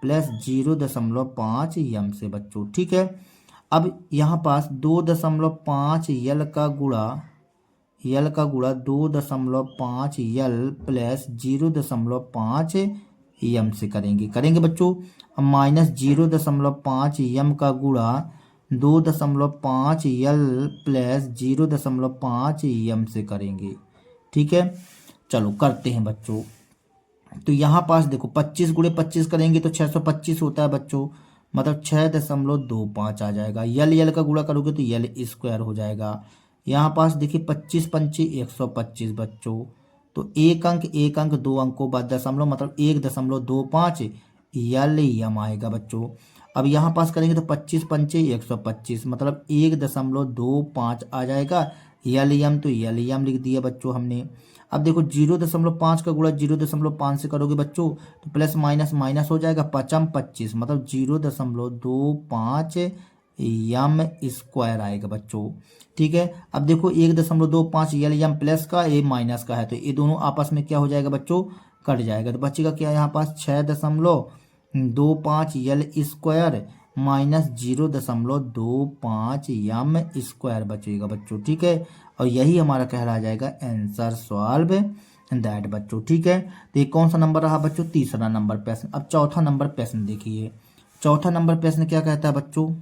प्लस 0.5 यम से बच्चों। ठीक है, अब यहाँ पास 2.5 यल का गुणा 2.5 यल प्लस 0.5 यम से करेंगे बच्चों। अब -0.5 यम का गुणा 2.5 यल प्लस 0.5 यम से करेंगे। ठीक है, चलो करते हैं बच्चों। तो यहाँ पास देखो 25 गुणे 25 करेंगे तो 625 होता है बच्चों, मतलब 6.25 आ जाएगा। यल का गुणा करोगे तो यल स्क्वायर हो जाएगा। यहाँ पास देखिए 25 पंचे 125 बच्चों, तो एक अंक 2 अंकों बाद दशमलव, मतलब 1.25 यल यम आएगा बच्चों। अब यहाँ पास करेंगे तो 25 पंचे 125, मतलब 1.25 आ जाएगा। यल यम तो यल यम लिख दिया बच्चों हमने। अब देखो 0.5 का गुणा 0.5 से करोगे बच्चों तो प्लस माइनस माइनस हो जाएगा, 5 25, मतलब 0.25 यम स्क्वायर आएगा बच्चों। ठीक है, अब देखो 1.25 यल यम प्लस का, ये माइनस का है, तो ये दोनों आपस में क्या हो जाएगा बच्चों? कट जाएगा। तो बचेगा क्या यहाँ पास? 6.25 यल स्क्वायर माइनस 0.25 यम स्क्वायर बचेगा बच्चों। ठीक है, और यही हमारा कहला जाएगा आंसर सॉल्व दैट बच्चों। ठीक है, तो ये कौन सा नंबर रहा बच्चों? तीसरा नंबर प्रश्न। अब चौथा नंबर प्रश्न देखिए। चौथा नंबर प्रश्न क्या कहता है बच्चों?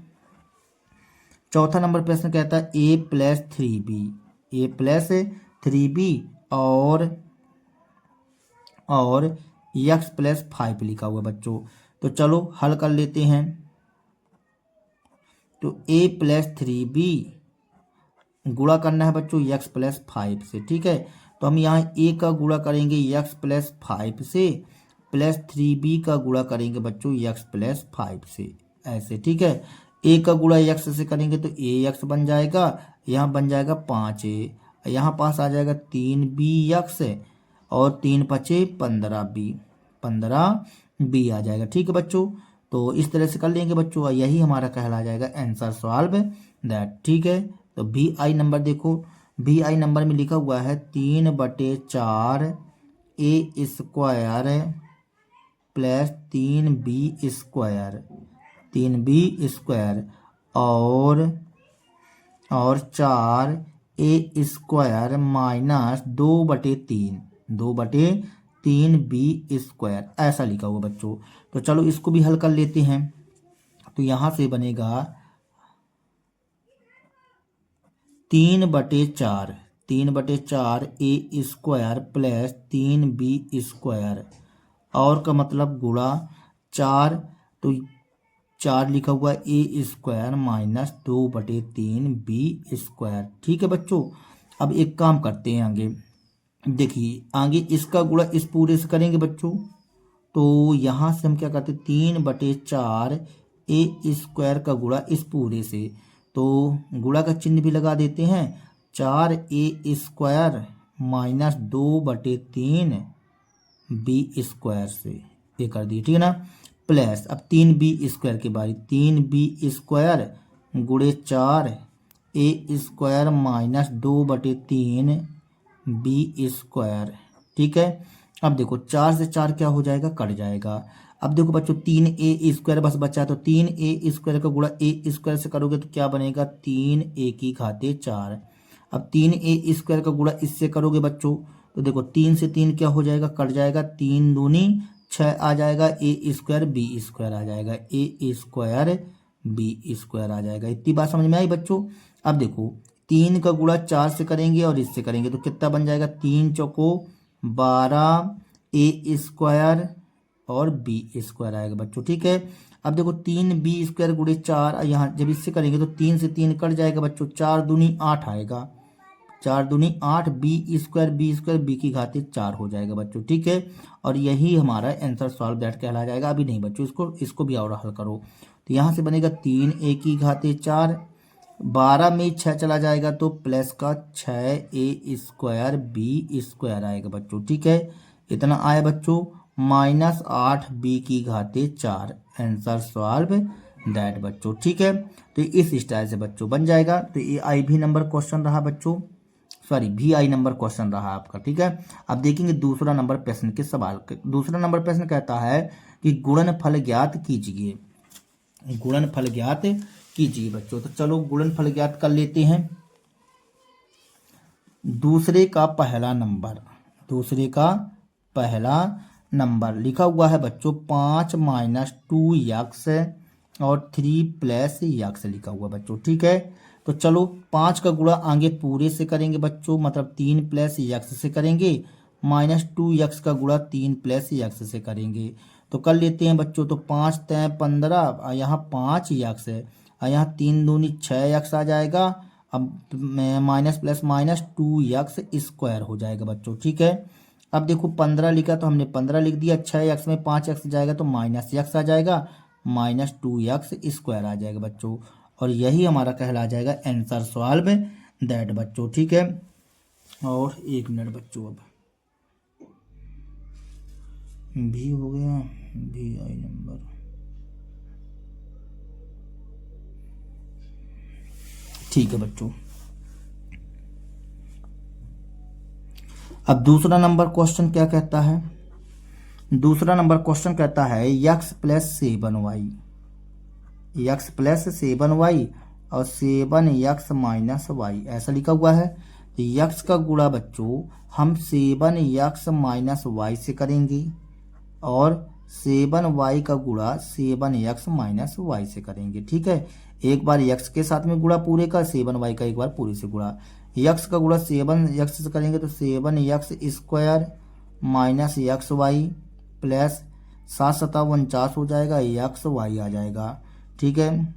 चौथा नंबर प्रश्न कहता है a प्लस 3b और x प्लस 5 लिखा हुआ बच्चों। तो चलो हल कर लेते हैं। तो a प्लस 3b गुणा करना है बच्चों x प्लस 5 से। ठीक है, तो हम यहाँ a का गुणा करेंगे x प्लस 5 से, प्लस 3b का गुणा करेंगे बच्चों x प्लस 5 से, ऐसे। ठीक है, a का गुणा x से करेंगे तो ax बन जाएगा, यहाँ बन जाएगा 5a, यहाँ पास आ जाएगा 3bx और 3 5 15b आ जाएगा। ठीक है बच्चों, तो इस तरह से कर लेंगे बच्चों, और यही हमारा कहला जाएगा आंसर सॉल्व दैट। ठीक है, तो VI नंबर देखो। VI नंबर में लिखा हुआ है 3/4 a square plus 3b², 3b² और 4a² माइनस 2/3, 2/3b², ऐसा लिखा हुआ बच्चों। तो चलो इसको भी हल कर लेते हैं। तो यहाँ से बनेगा 3/4, 3/4a² प्लस 3b² और का मतलब गुणा 4, तो 4 लिखा हुआ a² माइनस 2/3b²। ठीक है बच्चों। अब एक काम करते हैं आगे, देखिए आगे इसका गुणा इस पूरे से करेंगे बच्चों। तो यहाँ से हम क्या करते हैं, 3/4a² का गुणा इस पूरे से, तो गुणा का चिन्ह भी लगा देते हैं। 4a² माइनस 2/3b² से ये कर दिए, ठीक है ना। प्लस अब 3b² की बारी, 3b² गुणे 4a² माइनस 2/3b²। ठीक है। अब देखो 4 से 4 क्या हो जाएगा, कट जाएगा। अब देखो बच्चों 3a² बस बचा है, तो 3a² का गुणा a² से करोगे तो क्या बनेगा, 3a⁴। अब 3a² का गुणा इससे करोगे बच्चों, तो देखो 3 से 3 क्या हो जाएगा, कट जाएगा। 3 दूनी 6 आ जाएगा, a² b² आ जाएगा, a² b² आ जाएगा। इतनी बात समझ में आई बच्चों। अब देखो 3 का गुणा 4 से करेंगे और इससे करेंगे तो कितना बन जाएगा, 3 चौको 12 a² और b² आएगा बच्चों। ठीक है। अब देखो 3b² गुणे 4, यहाँ जब इससे करेंगे तो 3 से 3 कट जाएगा बच्चों, 4 दूनी 8 आएगा, 4 दूनी 8 b² b⁴ हो जाएगा बच्चों। ठीक है। और यही हमारा आंसर सॉल्व दैट कहला जाएगा। अभी नहीं बच्चों, इसको भी और हल करो। तो यहाँ से बनेगा 3a⁴, 12 में 6 चला जाएगा तो प्लस का 6a² b² आएगा बच्चों। ठीक है। इतना आया बच्चों, minus 8b⁴ answer solve that बच्चों। ठीक है। तो इस स्टाइल से बच्चों बन जाएगा। तो ये IB नंबर क्वेश्चन रहा बच्चों, सॉरी VI नंबर क्वेश्चन रहा आपका। ठीक है। अब देखेंगे दूसरा नंबर प्रश्न के सवाल। दूसरा नंबर प्रश्न कहता है कि गुणनफल ज्ञात कीजिए, गुणनफल ज्ञात कीजिए बच्चों। तो चलो गुणनफल ज्ञात कर लेते हैं। दूसरे का पहला नंबर, दूसरे का पहला नंबर लिखा हुआ है बच्चों 5 - 2x और 3 + x लिखा हुआ बच्चों। ठीक है। तो चलो 5 का गुणा आगे पूरे से करेंगे बच्चों, मतलब 3 + x से करेंगे, -2x का गुणा 3 + x से करेंगे। तो कर लेते हैं बच्चों। तो 5 × 15, यहाँ 5x है, यहाँ 3 दूनी 6x आ जाएगा। अब माइनस प्लस माइनस 2x² हो जाएगा बच्चों। ठीक है। अब देखो 15 लिखा तो हमने 15 लिख दिया, 6x में 5x जाएगा तो -x आ जाएगा, -2x² आ जाएगा बच्चों। और यही हमारा कहला जाएगा आंसर सॉल्व दैट बच्चों। ठीक है। और 1 मिनट बच्चों, अब भी हो गया, VI नंबर, ठीक है बच्चों। अब दूसरा नंबर क्वेश्चन क्या कहता है, दूसरा नंबर क्वेश्चन कहता है x + 7y, x + 7y और 7x - y ऐसा लिखा हुआ है। तो x का गुणा बच्चों हम 7x - y से करेंगे और 7y का गुणा 7x - y से करेंगे। ठीक है। एक बार x के साथ में गुणा पूरे का, 7y का एक बार पूरे से गुणा। x का गुणा 7x से करेंगे तो 7x² - xy प्लस 7 × 7 = 49 हो जाएगा, xy आ जाएगा। ठीक है।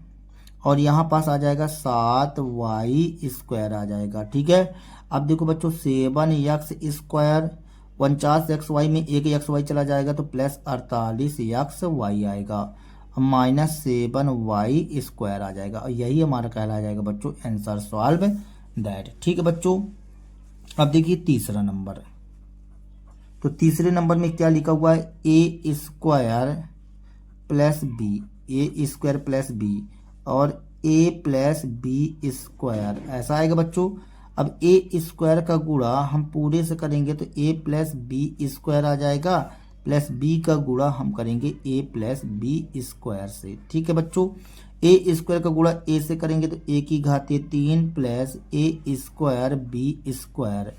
और यहाँ पास आ जाएगा 7y² आ जाएगा। ठीक है। अब देखो बच्चों 7x², 49xy में एक xy चला जाएगा तो प्लस 48xy आएगा, -7y² आ जाएगा। और यही हमारा कहला जाएगा बच्चों आंसर सॉल्व दैट। ठीक है बच्चों। अब देखिए तीसरा नंबर। तो तीसरे नंबर में क्या लिखा हुआ है, a² + b, a² + b और a + b² ऐसा आएगा बच्चों। अब a² का गुणा हम पूरे से करेंगे तो a + b² आ जाएगा, प्लस बी का गुणा हम करेंगे ए प्लस बी स्क्वायर से। ठीक है बच्चों, ए स्क्वायर का गुणा ए से करेंगे तो ए की घाते 3 प्लस ए स्क्वायर बी स्क्वायर।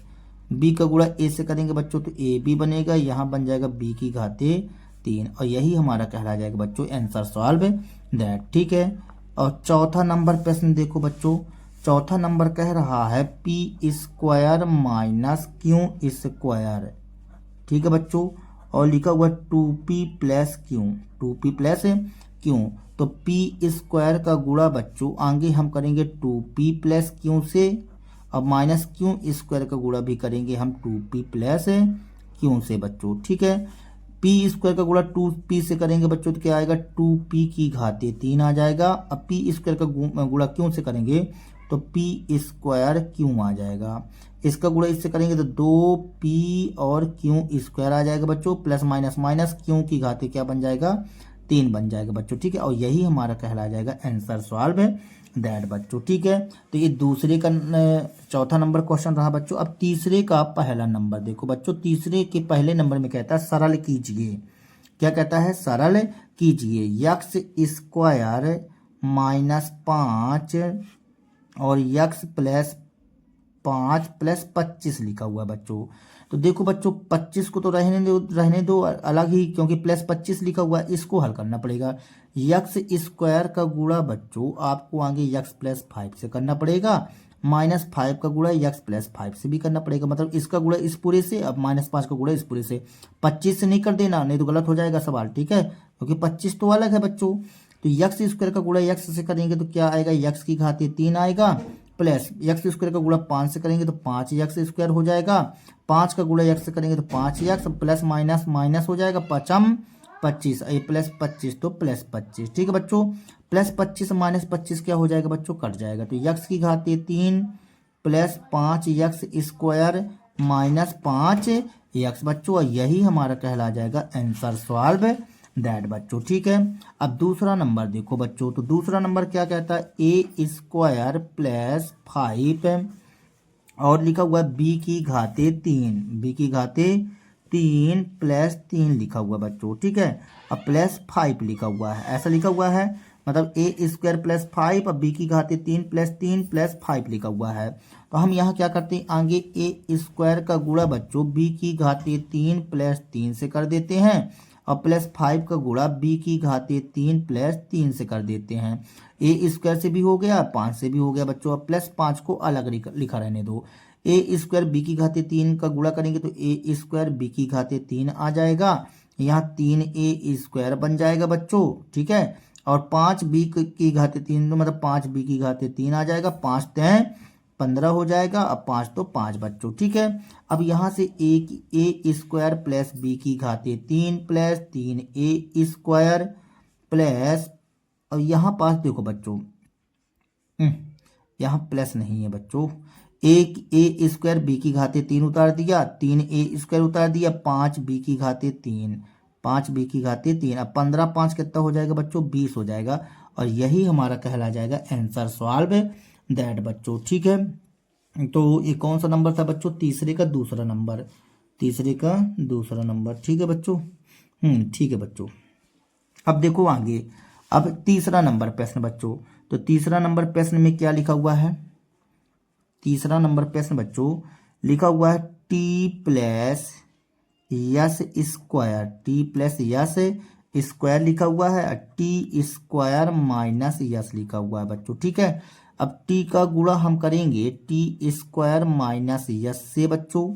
बी का गुणा ए से करेंगे बच्चों तो ए बी बनेगा, यहाँ बन जाएगा बी की घाते 3 और यही हमारा कहला जाएगा बच्चों आंसर सॉल्व दैट। ठीक है, और चौथा नंबर प्रश्न देखो बच्चों, चौथा नंबर कह रहा है P square minus Q square. ठीक है बच्चों, और लिखा हुआ 2p plus Q, 2p plus Q. तो p स्क्वायर का गुणा बच्चों आगे हम करेंगे 2p प्लस क्यू से, और माइनस क्यू स्क्वायर का गुणा भी करेंगे हम 2p प्लस क्यू से बच्चों। ठीक है, p स्क्वायर का गुणा 2p से करेंगे बच्चों तो क्या आएगा 2p की घाते 3 आ जाएगा। अब p स्क्वायर का गुणा क्यू से करेंगे तो p स्क्वायर क्यू आ जाएगा। इसका गुणा इससे करेंगे तो 2p और क्यू स्क्वायर आ जाएगा बच्चों, प्लस माइनस माइनस क्यू की घाते क्या बन जाएगा 3 बन जाएगा बच्चों। ठीक है, और यही हमारा कहला जाएगा आंसर सॉल्व दैट बच्चों। ठीक है, तो ये दूसरे का चौथा नंबर क्वेश्चन रहा बच्चों। अब तीसरे का पहला नंबर देखो बच्चों, तीसरे के पहले नंबर में कहता है सरल कीजिए। क्या कहता है, सरल कीजिए यक्स स्क्वायर माइनस 5 और यक्स प्लस 5 प्लस 25 लिखा हुआ है बच्चों। तो देखो बच्चों 25 को तो रहने दो अलग ही, क्योंकि प्लस 25 लिखा हुआ है, इसको हल करना पड़ेगा। यक्स स्क्वायर का गुणा बच्चों आपको आगे यक्स प्लस 5 से करना पड़ेगा, माइनस 5 का गुणा यक्स प्लस 5 से भी करना पड़ेगा, मतलब इसका गुणा इस पूरे से, अब माइनस 5 का गुणा इस पूरे से। 25 से नहीं कर देना, नहीं तो गलत हो जाएगा सवाल। ठीक है, क्योंकि 25 तो अलग है बच्चों। तो यक्स स्क्वायर का गुणा यक्स से करेंगे तो क्या आएगा, यक्स की घाते 3 आएगा, प्लस यक्स स्क्वायर का गुणा 5 से करेंगे तो 5 यक्स स्क्वायर हो जाएगा, 5 का गुणा यक्स से करेंगे तो 5 यक्स, प्लस माइनस माइनस हो जाएगा, 5 25, ये प्लस 25 तो प्लस 25। ठीक है बच्चों, प्लस 25 माइनस 25 क्या हो जाएगा बच्चों, कट जाएगा। तो यक्स की घाते 3 plus 5 x square minus 5 x बच्चों, और यही हमारा कहला जाएगा आंसर सॉल्व दैट बच्चों। ठीक है, अब दूसरा नंबर देखो बच्चों, तो दूसरा नंबर क्या कहता है, ए स्क्वायर प्लस 5 और लिखा हुआ है बी की घाते 3, बी की घाते 3 प्लस 3 लिखा हुआ बच्चों। ठीक है, अब प्लस 5 लिखा हुआ है, ऐसा लिखा हुआ है, मतलब ए स्क्वायर प्लस 5 और बी की घाते 3 प्लस 5 लिखा हुआ है। तो हम यहाँ क्या करते हैं, आगे ए स्क्वायर का गुणा बच्चों बी की घाते 3 प्लस 3 से कर देते हैं, और प्लस 5 का गुणा बी की घाते 3 प्लस 3 से कर देते हैं। ए स्क्वायर से भी हो गया, 5 से भी हो गया बच्चों। अब प्लस 5 को अलग लिखा रहने दो। ए स्क्वायर बी की घाते 3 का गुणा करेंगे तो ए स्क्वायर बी की घाते 3 आ जाएगा, यहाँ 3 ए स्क्वायर बन जाएगा बच्चों। ठीक है, और 5 बी की घाते 3 तो मतलब 5 बी की घाते 3 आ जाएगा, 5 तय 15 हो जाएगा, अब 5 तो 5 बच्चों। ठीक है, अब यहाँ से ए स्क्वायर प्लस बी की घाते 3 प्लस 3 ए स्क्वायर प्लस, और यहाँ पास देखो बच्चों यहाँ प्लस नहीं है बच्चों, ए स्क्वायर बी की घाते 3 उतार दिया, 3 ए स्क्वायर उतार दिया, 5 बी की घाते 3, 5 बी की घाते 3, अब 15 5 कितना हो जाएगा बच्चों, 20 हो जाएगा, और यही हमारा कहला जाएगा आंसर सॉल्व दैट बच्चों। ठीक है, तो ये कौन सा नंबर था बच्चों, तीसरे का दूसरा नंबर, तीसरे का दूसरा नंबर। ठीक है बच्चों, ठीक है बच्चों। अब देखो आगे, अब तीसरा नंबर प्रश्न बच्चों, तो तीसरा नंबर प्रश्न में क्या लिखा हुआ है, तीसरा नंबर प्रश्न बच्चों लिखा हुआ है T plus yes square, T plus yes square लिखा हुआ है, टी स्क्वायर माइनस यस लिखा हुआ है बच्चों। ठीक है, अब टी का गुणा हम करेंगे टी स्क्वायर माइनस यस से बच्चों,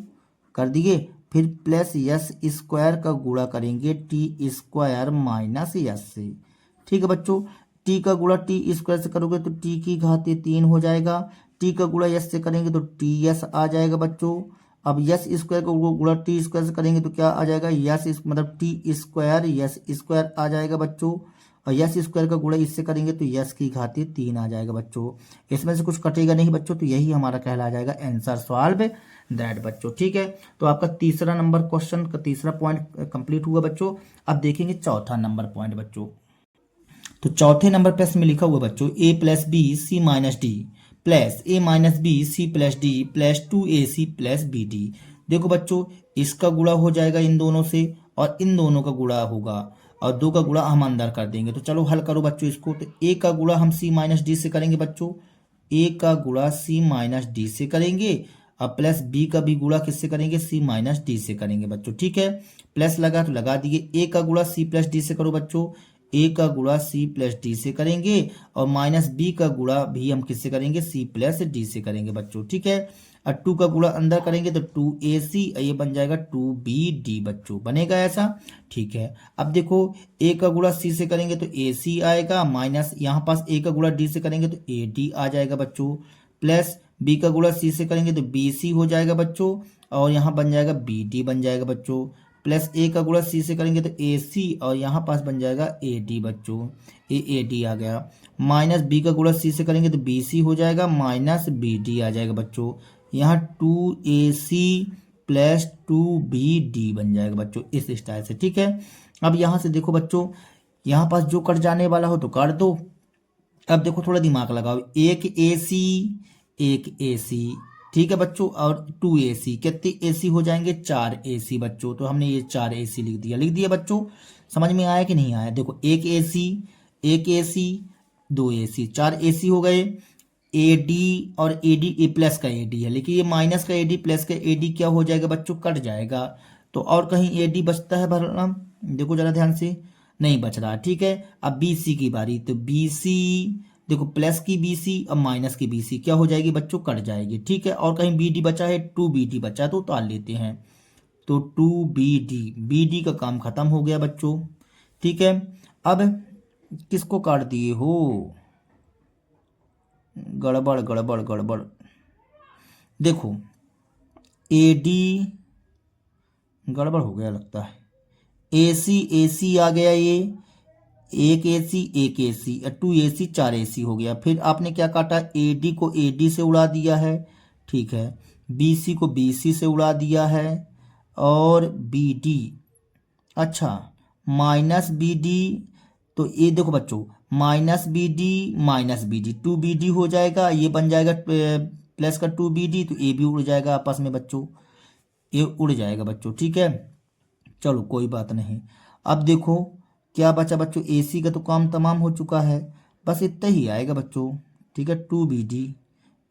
कर दिए, फिर प्लस यस स्क्वायर का गुणा करेंगे टी स्क्वायर माइनस यस से। ठीक है बच्चों, टी का गुणा टी स्क्वायर से करोगे तो टी की घाते 3 हो जाएगा, टी का गुणा यस से करेंगे तो टी यस आ जाएगा बच्चों। अब यस स्क्वायर का गुणा टी स्क्वायर से करेंगे तो क्या आ जाएगा, यस मतलब टी स्क्वायर यस स्क्वायर आ जाएगा बच्चों, और यस स्क्वायर का गुणा इससे करेंगे तो यस की घाते 3 आ जाएगा बच्चों। इसमें से कुछ कटेगा नहीं बच्चों, तो यही हमारा कहला जाएगा आंसर सॉल्व दैट बच्चों। ठीक है, तो आपका तीसरा नंबर क्वेश्चन का तीसरा पॉइंट कंप्लीट हुआ बच्चों। अब देखेंगे चौथा नंबर पॉइंट बच्चों। तो चौथे नंबर प्रश्न में लिखा हुआ बच्चों A plus B C minus D plus A minus B C plus D plus 2ac plus B D. देखो बच्चों, इसका गुणा हो जाएगा इन दोनों से, और इन दोनों का गुणा होगा और 2 का गुणा हम अंदर कर देंगे। तो चलो हल करो बच्चों इसको। तो a का गुणा हम c माइनस डी से करेंगे बच्चों, a का गुणा c माइनस डी से करेंगे और प्लस b का भी गुणा किससे करेंगे, c माइनस डी से करेंगे बच्चों। ठीक है, प्लस लगा तो लगा दिए। a का गुणा c प्लस डी से करो बच्चों, a का गुणा c प्लस डी से करेंगे और माइनस b का गुणा भी हम किससे करेंगे, c प्लस डी से करेंगे बच्चों। ठीक है, और 2 का गुणा अंदर करेंगे तो 2ac, ये बन जाएगा 2bd बच्चों, बनेगा ऐसा। ठीक है, अब देखो a का गुणा c से करेंगे तो ac आएगा, माइनस यहाँ पास a का गुणा d से करेंगे तो ad आ जाएगा बच्चों, प्लस b का गुणा c से करेंगे तो bc हो जाएगा बच्चों और यहाँ बन जाएगा bd बन जाएगा बच्चों, प्लस a का गुणा c से करेंगे तो ac और यहाँ पास बन जाएगा ad बच्चों, ad आ गया। माइनस b का गुणा c से करेंगे तो bc हो जाएगा, माइनस bd आ जाएगा बच्चों। यहाँ 2ac प्लस 2bd बन जाएगा बच्चों इस स्टाइल से। ठीक है, अब यहाँ से देखो बच्चों, यहाँ पास जो कट जाने वाला हो तो काट दो। अब देखो थोड़ा दिमाग लगाओ, एक ac, ठीक है बच्चों, और 2ac, कितने ac हो जाएंगे, 4ac बच्चों। तो हमने ये 4ac लिख दिया बच्चों। समझ में आया कि नहीं आया? देखो एक ac 2ac, 4ac हो गए। AD और AD ए प्लस का AD है, लेकिन ये माइनस का AD प्लस का AD क्या हो जाएगा बच्चों, कट जाएगा। तो और कहीं AD बचता है भरना, देखो जरा ध्यान से, नहीं बच रहा। ठीक है, अब BC की बारी, तो BC देखो, प्लस की BC और माइनस की BC क्या हो जाएगी बच्चों, कट जाएगी। ठीक है, और कहीं BD बचा है, 2BD बचा है तो उतार लेते हैं। तो 2BD का काम खत्म हो गया बच्चों। ठीक है, अब किसको काट दिए हो, गड़बड़ गड़बड़ गड़बड़। देखो AD गड़बड़ हो गया लगता है, AC आ गया, ये एक AC 2AC 4AC हो गया। फिर आपने क्या काटा, AD को AD से उड़ा दिया है। ठीक है, BC को BC से उड़ा दिया है और BD, अच्छा माइनस BD, तो ये देखो बच्चों, माइनस बी डी 2BD हो जाएगा, ये बन जाएगा प्लस का 2BD, तो ये भी उड़ जाएगा आपस में बच्चों, ये उड़ जाएगा बच्चों। ठीक है, चलो कोई बात नहीं। अब देखो क्या बचा बच्चों, AC का तो काम तमाम हो चुका है, बस इतना ही आएगा बच्चों। ठीक है, 2BD,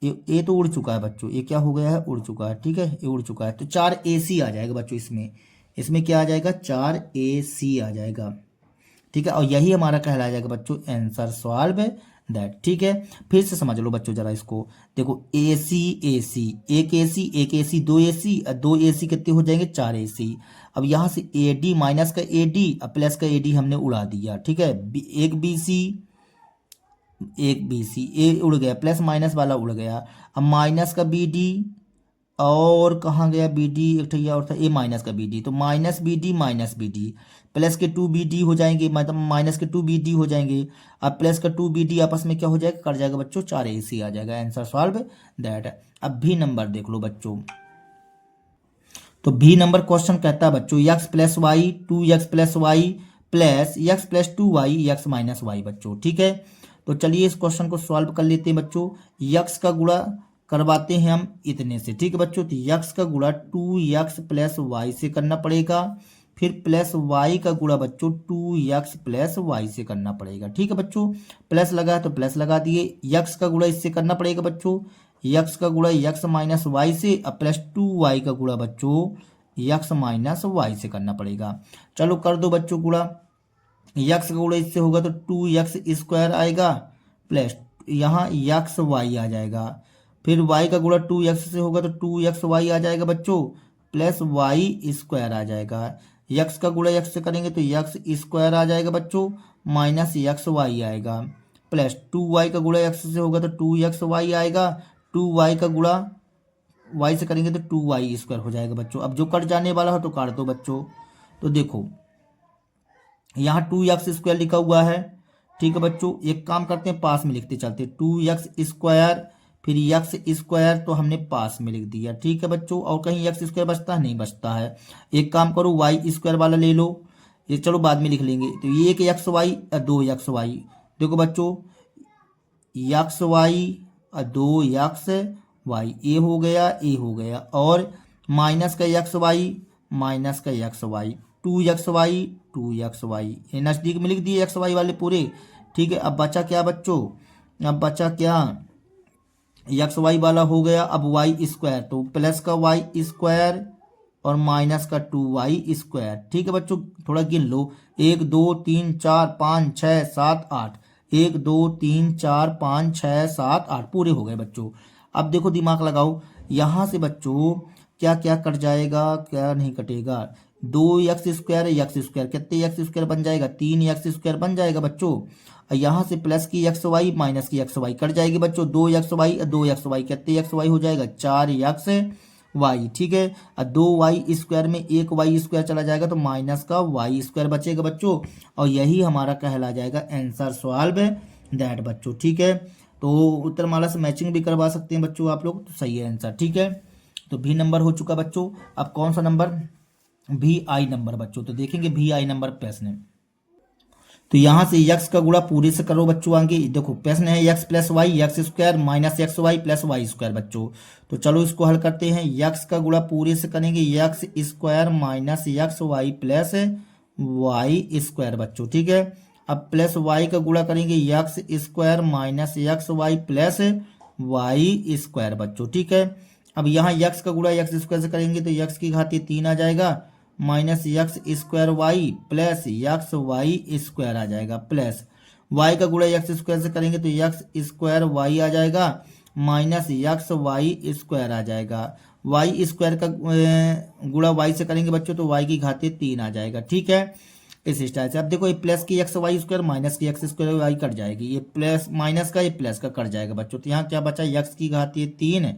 ये तो उड़ चुका है बच्चों, ये क्या हो गया है, उड़ चुका है। ठीक है, ये उड़ चुका है, तो 4AC आ जाएगा बच्चों। इसमें क्या आ जाएगा, 4AC आ जाएगा। ठीक है, और यही हमारा कहलाया जाएगा बच्चों आंसर सॉल्व दैट। ठीक है, फिर से समझ लो बच्चों जरा इसको। देखो AC एक AC 2AC और 2AC कितने हो जाएंगे, 4AC। अब यहाँ से AD माइनस का AD और प्लस का AD हमने उड़ा दिया। ठीक है, एक BC ये उड़ गया, प्लस माइनस वाला उड़ गया। अब माइनस का BD, और कहाँ गया BD, एक ठैया और था, ए माइनस का BD, तो माइनस BD प्लस के 2BD हो जाएंगे, मतलब माइनस के 2BD हो जाएंगे। अब प्लस का 2BD आपस में क्या हो जाएगा, कट जाएगा बच्चों, 4AC आ जाएगा। Answer solve that. अब भी नंबर देख लो बच्चों, तो भी नंबर क्वेश्चन कहता है बच्चों x plus Y 2x plus Y plus x plus 2y x minus Y बच्चों। ठीक है, तो चलिए इस क्वेश्चन को सॉल्व कर लेते हैं बच्चों। x का गुणा करवाते हैं हम इतने से। ठीक है बच्चों, तो x का गुणा 2x प्लस वाई से करना पड़ेगा, फिर प्लस y का गुणा बच्चों 2x प्लस वाई से करना पड़ेगा। ठीक है बच्चों, प्लस लगा तो प्लस लगा दिए, x का गुणा इससे करना पड़ेगा बच्चों, x का गुणा x माइनस वाई से, अब प्लस 2y का गुणा बच्चों x माइनस वाई से करना पड़ेगा। चलो कर दो बच्चों गुणा, x का गुणा इससे होगा तो 2x स्क्वायर आएगा, प्लस यहाँ x y आ जाएगा, फिर y का गुणा 2x से होगा तो 2x y आ जाएगा बच्चों, प्लस y स्क्वायर आ जाएगा। x का गुणा x से करेंगे तो x स्क्वायर आ जाएगा बच्चों, माइनस x y आएगा, प्लस 2y का गुणा x से होगा तो 2x y आएगा, 2y का गुणा y से करेंगे तो 2y स्क्वायर हो जाएगा बच्चों। अब जो कट जाने वाला हो तो काट दो बच्चों। तो देखो यहाँ 2x स्क्वायर लिखा हुआ है। ठीक है बच्चों, एक काम करते हैं, पास में लिखते चलते, 2x स्क्वायर फिर x स्क्वायर, तो हमने पास में लिख दिया। ठीक है बच्चों, और कहीं x स्क्वायर बचता है, नहीं बचता है। एक काम करो, y स्क्वायर वाला ले लो, ये चलो बाद में लिख लेंगे। तो ये एक एक्स वाई और 2xy, देखो बच्चों एक्स वाई और 2xy, ए हो गया, ए हो गया, और माइनस का एक्स वाई, माइनस का एक्स वाई, 2xy ये नज़दीक में लिख दिए एक्स वाई वाले पूरे। ठीक है, अब बचा क्या बच्चों, अब बचा क्या, एक्स वाई वाला हो गया। अब वाई स्क्वायर, तो प्लस का वाई स्क्वायर और माइनस का 2y स्क्वायर। ठीक है बच्चों, थोड़ा गिन लो, 1 2 3 4 5 6 7 8, 1 2 3 4 5 6 7 8 पूरे हो गए बच्चों। अब देखो दिमाग लगाओ, यहाँ से बच्चों क्या क्या कट जाएगा, क्या नहीं कटेगा, 2x स्क्वायर एक्स स्क्वायर, कितने एक्स स्क्वायर बन जाएगा, 3x स्क्वायर बन जाएगा बच्चों। और यहाँ से प्लस की एक्स वाई माइनस की एक्स वाई कट जाएगी बच्चों, 2x y कितने एक्स वाई हो जाएगा, 4x ठीक है, और 2y स्क्वायर में 1y स्क्वायर चला जाएगा तो माइनस का y स्क्वायर बचेगा बच्चों। और यही हमारा कहला जाएगा आंसर सॉल्व दैट बच्चों। ठीक है, तो उत्तरमाला से मैचिंग भी करवा सकते हैं बच्चों आप लोग, तो सही है आंसर। ठीक है, तो भी नंबर हो चुका बच्चों। अब कौन सा नंबर, भी आई नंबर बच्चों, तो देखेंगे भी आई नंबर प्रश्न। तो यहां से x का गुणा पूरे से करो बच्चों। आगे देखो प्रश्न है x plus Y X square minus X Y plus Y square बच्चों। तो चलो इसको हल करते हैं, x का गुणा पूरे से करेंगे X square minus X Y plus Y square बच्चों। ठीक है, अब प्लस y का गुणा करेंगे X square minus X Y plus Y square बच्चों। ठीक है, अब यहाँ x का गुणा एक्स स्क्वायर से करेंगे तो x की घात 3 आ जाएगा, minus X square Y plus X Y square आ जाएगा, प्लस वाई का गुणा एक्स स्क्वायर से करेंगे तो एक्स स्क्वायर वाई आ जाएगा, माइनस एक्स वाई स्क्वायर आ जाएगा। वाई स्क्वायर का गुणा वाई से करेंगे बच्चों तो वाई की घात 3 आ जाएगा। ठीक है, इस स्टाइल से। अब देखो ये प्लस की एक्स वाई स्क्वायर माइनस की एक्स स्क्वायर वाई कट जाएगी, ये प्लस माइनस का ये प्लस का कट जाएगा बच्चों। तो यहाँ क्या बचा, एक्स की घात 3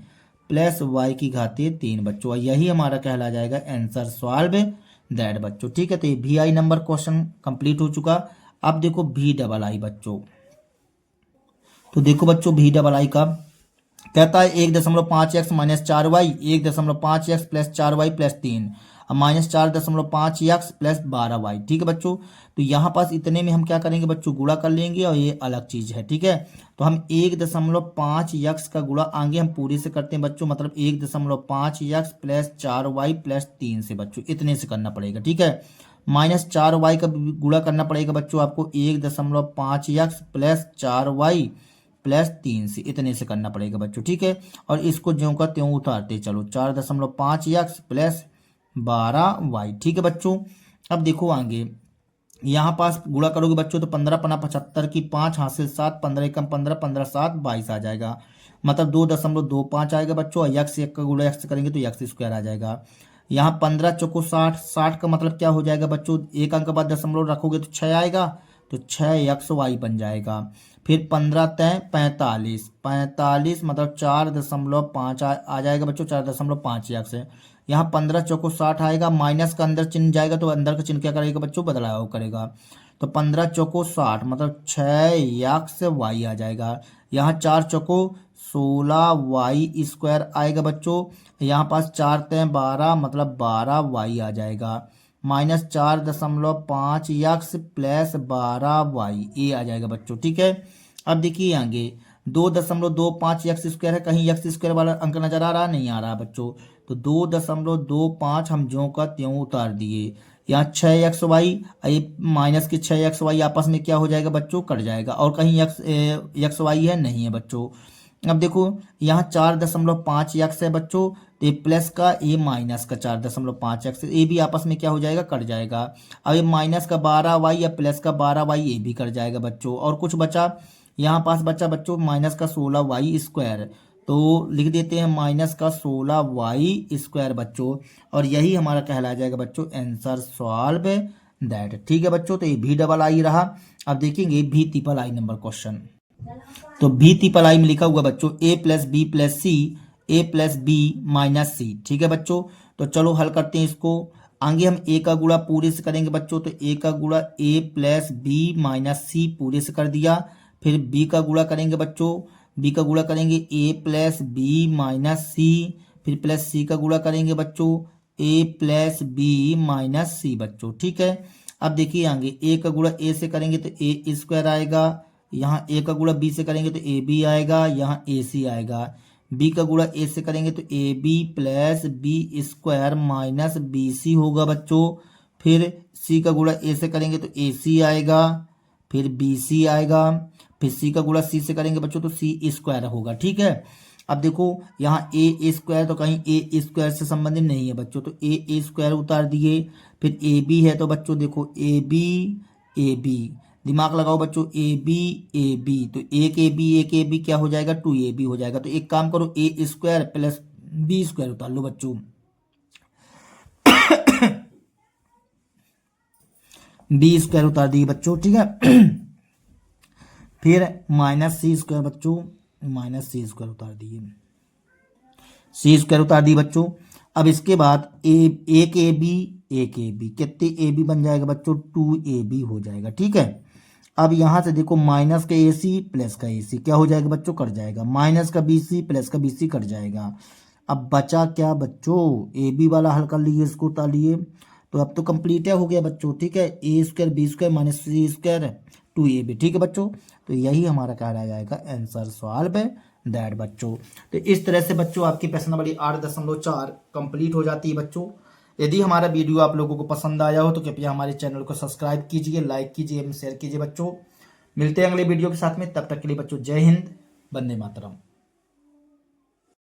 प्लस वाई की घात 3 बच्चों, यही हमारा कहला जाएगा आंसर सॉल्व दैट बच्चों। ठीक है, तो ये भी आई नंबर क्वेश्चन कंप्लीट हो चुका। अब देखो भी डबल आई बच्चों, तो देखो बच्चों भी डबल आई का कहता है 1.5x minus 4y 1.5x plus 4y plus 3 और माइनस 4.5x प्लस 12y। ठीक है बच्चों, तो यहाँ पास इतने में हम क्या करेंगे बच्चों, गुणा कर लेंगे और ये अलग चीज है। ठीक है, तो हम 1.5x का गुणा आगे हम पूरे से करते हैं बच्चों, मतलब 1.5x प्लस 4y प्लस 3 से बच्चों, इतने से करना पड़ेगा। ठीक है, माइनस 4y का गुणा करना पड़ेगा बच्चों आपको 1.5x प्लस 4y प्लस 3 से, इतने से करना पड़ेगा बच्चों। ठीक है, और इसको ज्यों का त्यों उतारते चलो, 4.5x प्लस 12y। ठीक है बच्चों, अब देखो आगे यहाँ पास गुणा करोगे बच्चों तो 15×5 की 5 हासिल 7, 15 एकम 15, 15 7 22 आ जाएगा, मतलब 2.25 आएगा बच्चों। और x एक का गुणा x से करेंगे तो एक्स स्क्वायर आ जाएगा। यहाँ 15 चौको 60, 60 का मतलब क्या हो जाएगा बच्चों, एक अंक बाद दशमलव रखोगे तो 6 आएगा, तो 6xy बन जाएगा। फिर 15 तय 45, 45 मतलब 4.5 आ जाएगा बच्चों, 4.5 एक्स है। यहाँ 15 चौको 60 आएगा, माइनस का अंदर चिन्ह जाएगा तो अंदर का चिन्ह क्या करेगा बच्चों, बदलाव करेगा। तो 15 चौको 60 मतलब 6xy आ जाएगा। यहाँ 4 चौको 16y स्क्वायर आएगा बच्चों। यहाँ पास 4 तय 12 मतलब 12y आ जाएगा, माइनस 4.5x प्लस 12y ये आ जाएगा बच्चों। ठीक है, अब देखिए आगे 2.25 स्क्वायर है, कहीं एक्स स्क्वायर वाला अंक नजर आ रहा, नहीं आ रहा बच्चों, तो 2.25 हम ज्यों का त्यों उतार दिए। यहाँ 6xy, ये माइनस के 6xy आपस में क्या हो जाएगा बच्चों, कट जाएगा, और कहीं xy है, नहीं है बच्चों। अब देखो यहाँ 4.5x है बच्चों, तो ये प्लस का ये माइनस का 4.5x, ये भी आपस में क्या हो जाएगा, कट जाएगा। अब ये माइनस का 12y या प्लस का 12y ये भी कट जाएगा बच्चों। और कुछ बचा, यहाँ पास बचा बच्चों माइनस का 16y स्क्वायर, तो लिख देते हैं माइनस का 16y स्क्वायर बच्चों, और यही हमारा कहला जाएगा बच्चों आंसर सॉल्व दैट। ठीक है बच्चों, तो ये भी डबल आई रहा। अब देखेंगे भी ट्रिपल आई नंबर क्वेश्चन, तो भी ट्रिपल आई में लिखा हुआ बच्चों a plus B plus C, a plus B minus C. ठीक है बच्चों, तो चलो हल करते हैं इसको। आगे हम a का गुणा पूरे से करेंगे बच्चों, तो a का गुणा a प्लस बी माइनस सी पूरे से कर दिया। फिर b का गुणा करेंगे बच्चों, b का गुणा करेंगे a प्लस बी माइनस सी, फिर प्लस c का गुणा करेंगे बच्चों a प्लस बी माइनस सी बच्चों। ठीक है, अब देखिए आगे a का गुणा a से करेंगे तो a स्क्वायर आएगा, यहाँ a का गुणा b से करेंगे तो ए बी आएगा, यहाँ ए सी आएगा। b का गुणा a से करेंगे तो A B plus B square minus B C होगा बच्चों, फिर सी का गुणा ए से करेंगे तो ए सी आएगा, फिर बी सी आएगा, फिर सी का गुणा सी से करेंगे बच्चों तो सी स्क्वायर होगा। ठीक है, अब देखो यहाँ ए स्क्वायर तो कहीं ए स्क्वायर से संबंधित नहीं है बच्चों, तो ए स्क्वायर उतार दिए। फिर ए बी है तो बच्चों देखो ए बी, दिमाग लगाओ बच्चों, ए बी तो एक ए बी क्या हो जाएगा, 2ab हो जाएगा। तो एक काम करो, ए स्क्वायर प्लस बी स्क्वायर उतार लो बच्चों, बी स्क्वायर उतार दिए बच्चों। ठीक है, फिर माइनस सी स्क्वायर बच्चों, माइनस सी स्क्वायर उतार दिए, सी स्क्वायर उतार दिए बच्चों। अब इसके बाद एक ए बी कितने ए बी बन जाएगा बच्चों, 2ab हो जाएगा। ठीक है, अब यहां से देखो माइनस का ए सी प्लस का ए सी क्या हो जाएगा बच्चों, कट जाएगा, माइनस का बी सी प्लस का बी सी कट जाएगा। अब बचा क्या बच्चों, ए बी वाला हल कर लिए, इसको उतार लिए, तो अब तो कंप्लीट हो गया बच्चों। ठीक है, ए स्क्वायर बी स्क्वायर माइनस सी स्क्वायर 2ab। ठीक है बच्चों, तो यही हमारा कहा जाएगा आंसर सॉल्व दैट बच्चों। तो इस तरह से बच्चों आपकी प्रश्न नंबर 8.4 कंप्लीट हो जाती है बच्चों। यदि हमारा वीडियो आप लोगों को पसंद आया हो तो कृपया हमारे चैनल को सब्सक्राइब कीजिए, लाइक कीजिए एवं शेयर कीजिए बच्चों। मिलते हैं अगले वीडियो के साथ में, तब तक के लिए बच्चों जय हिंद, वंदे मातरम।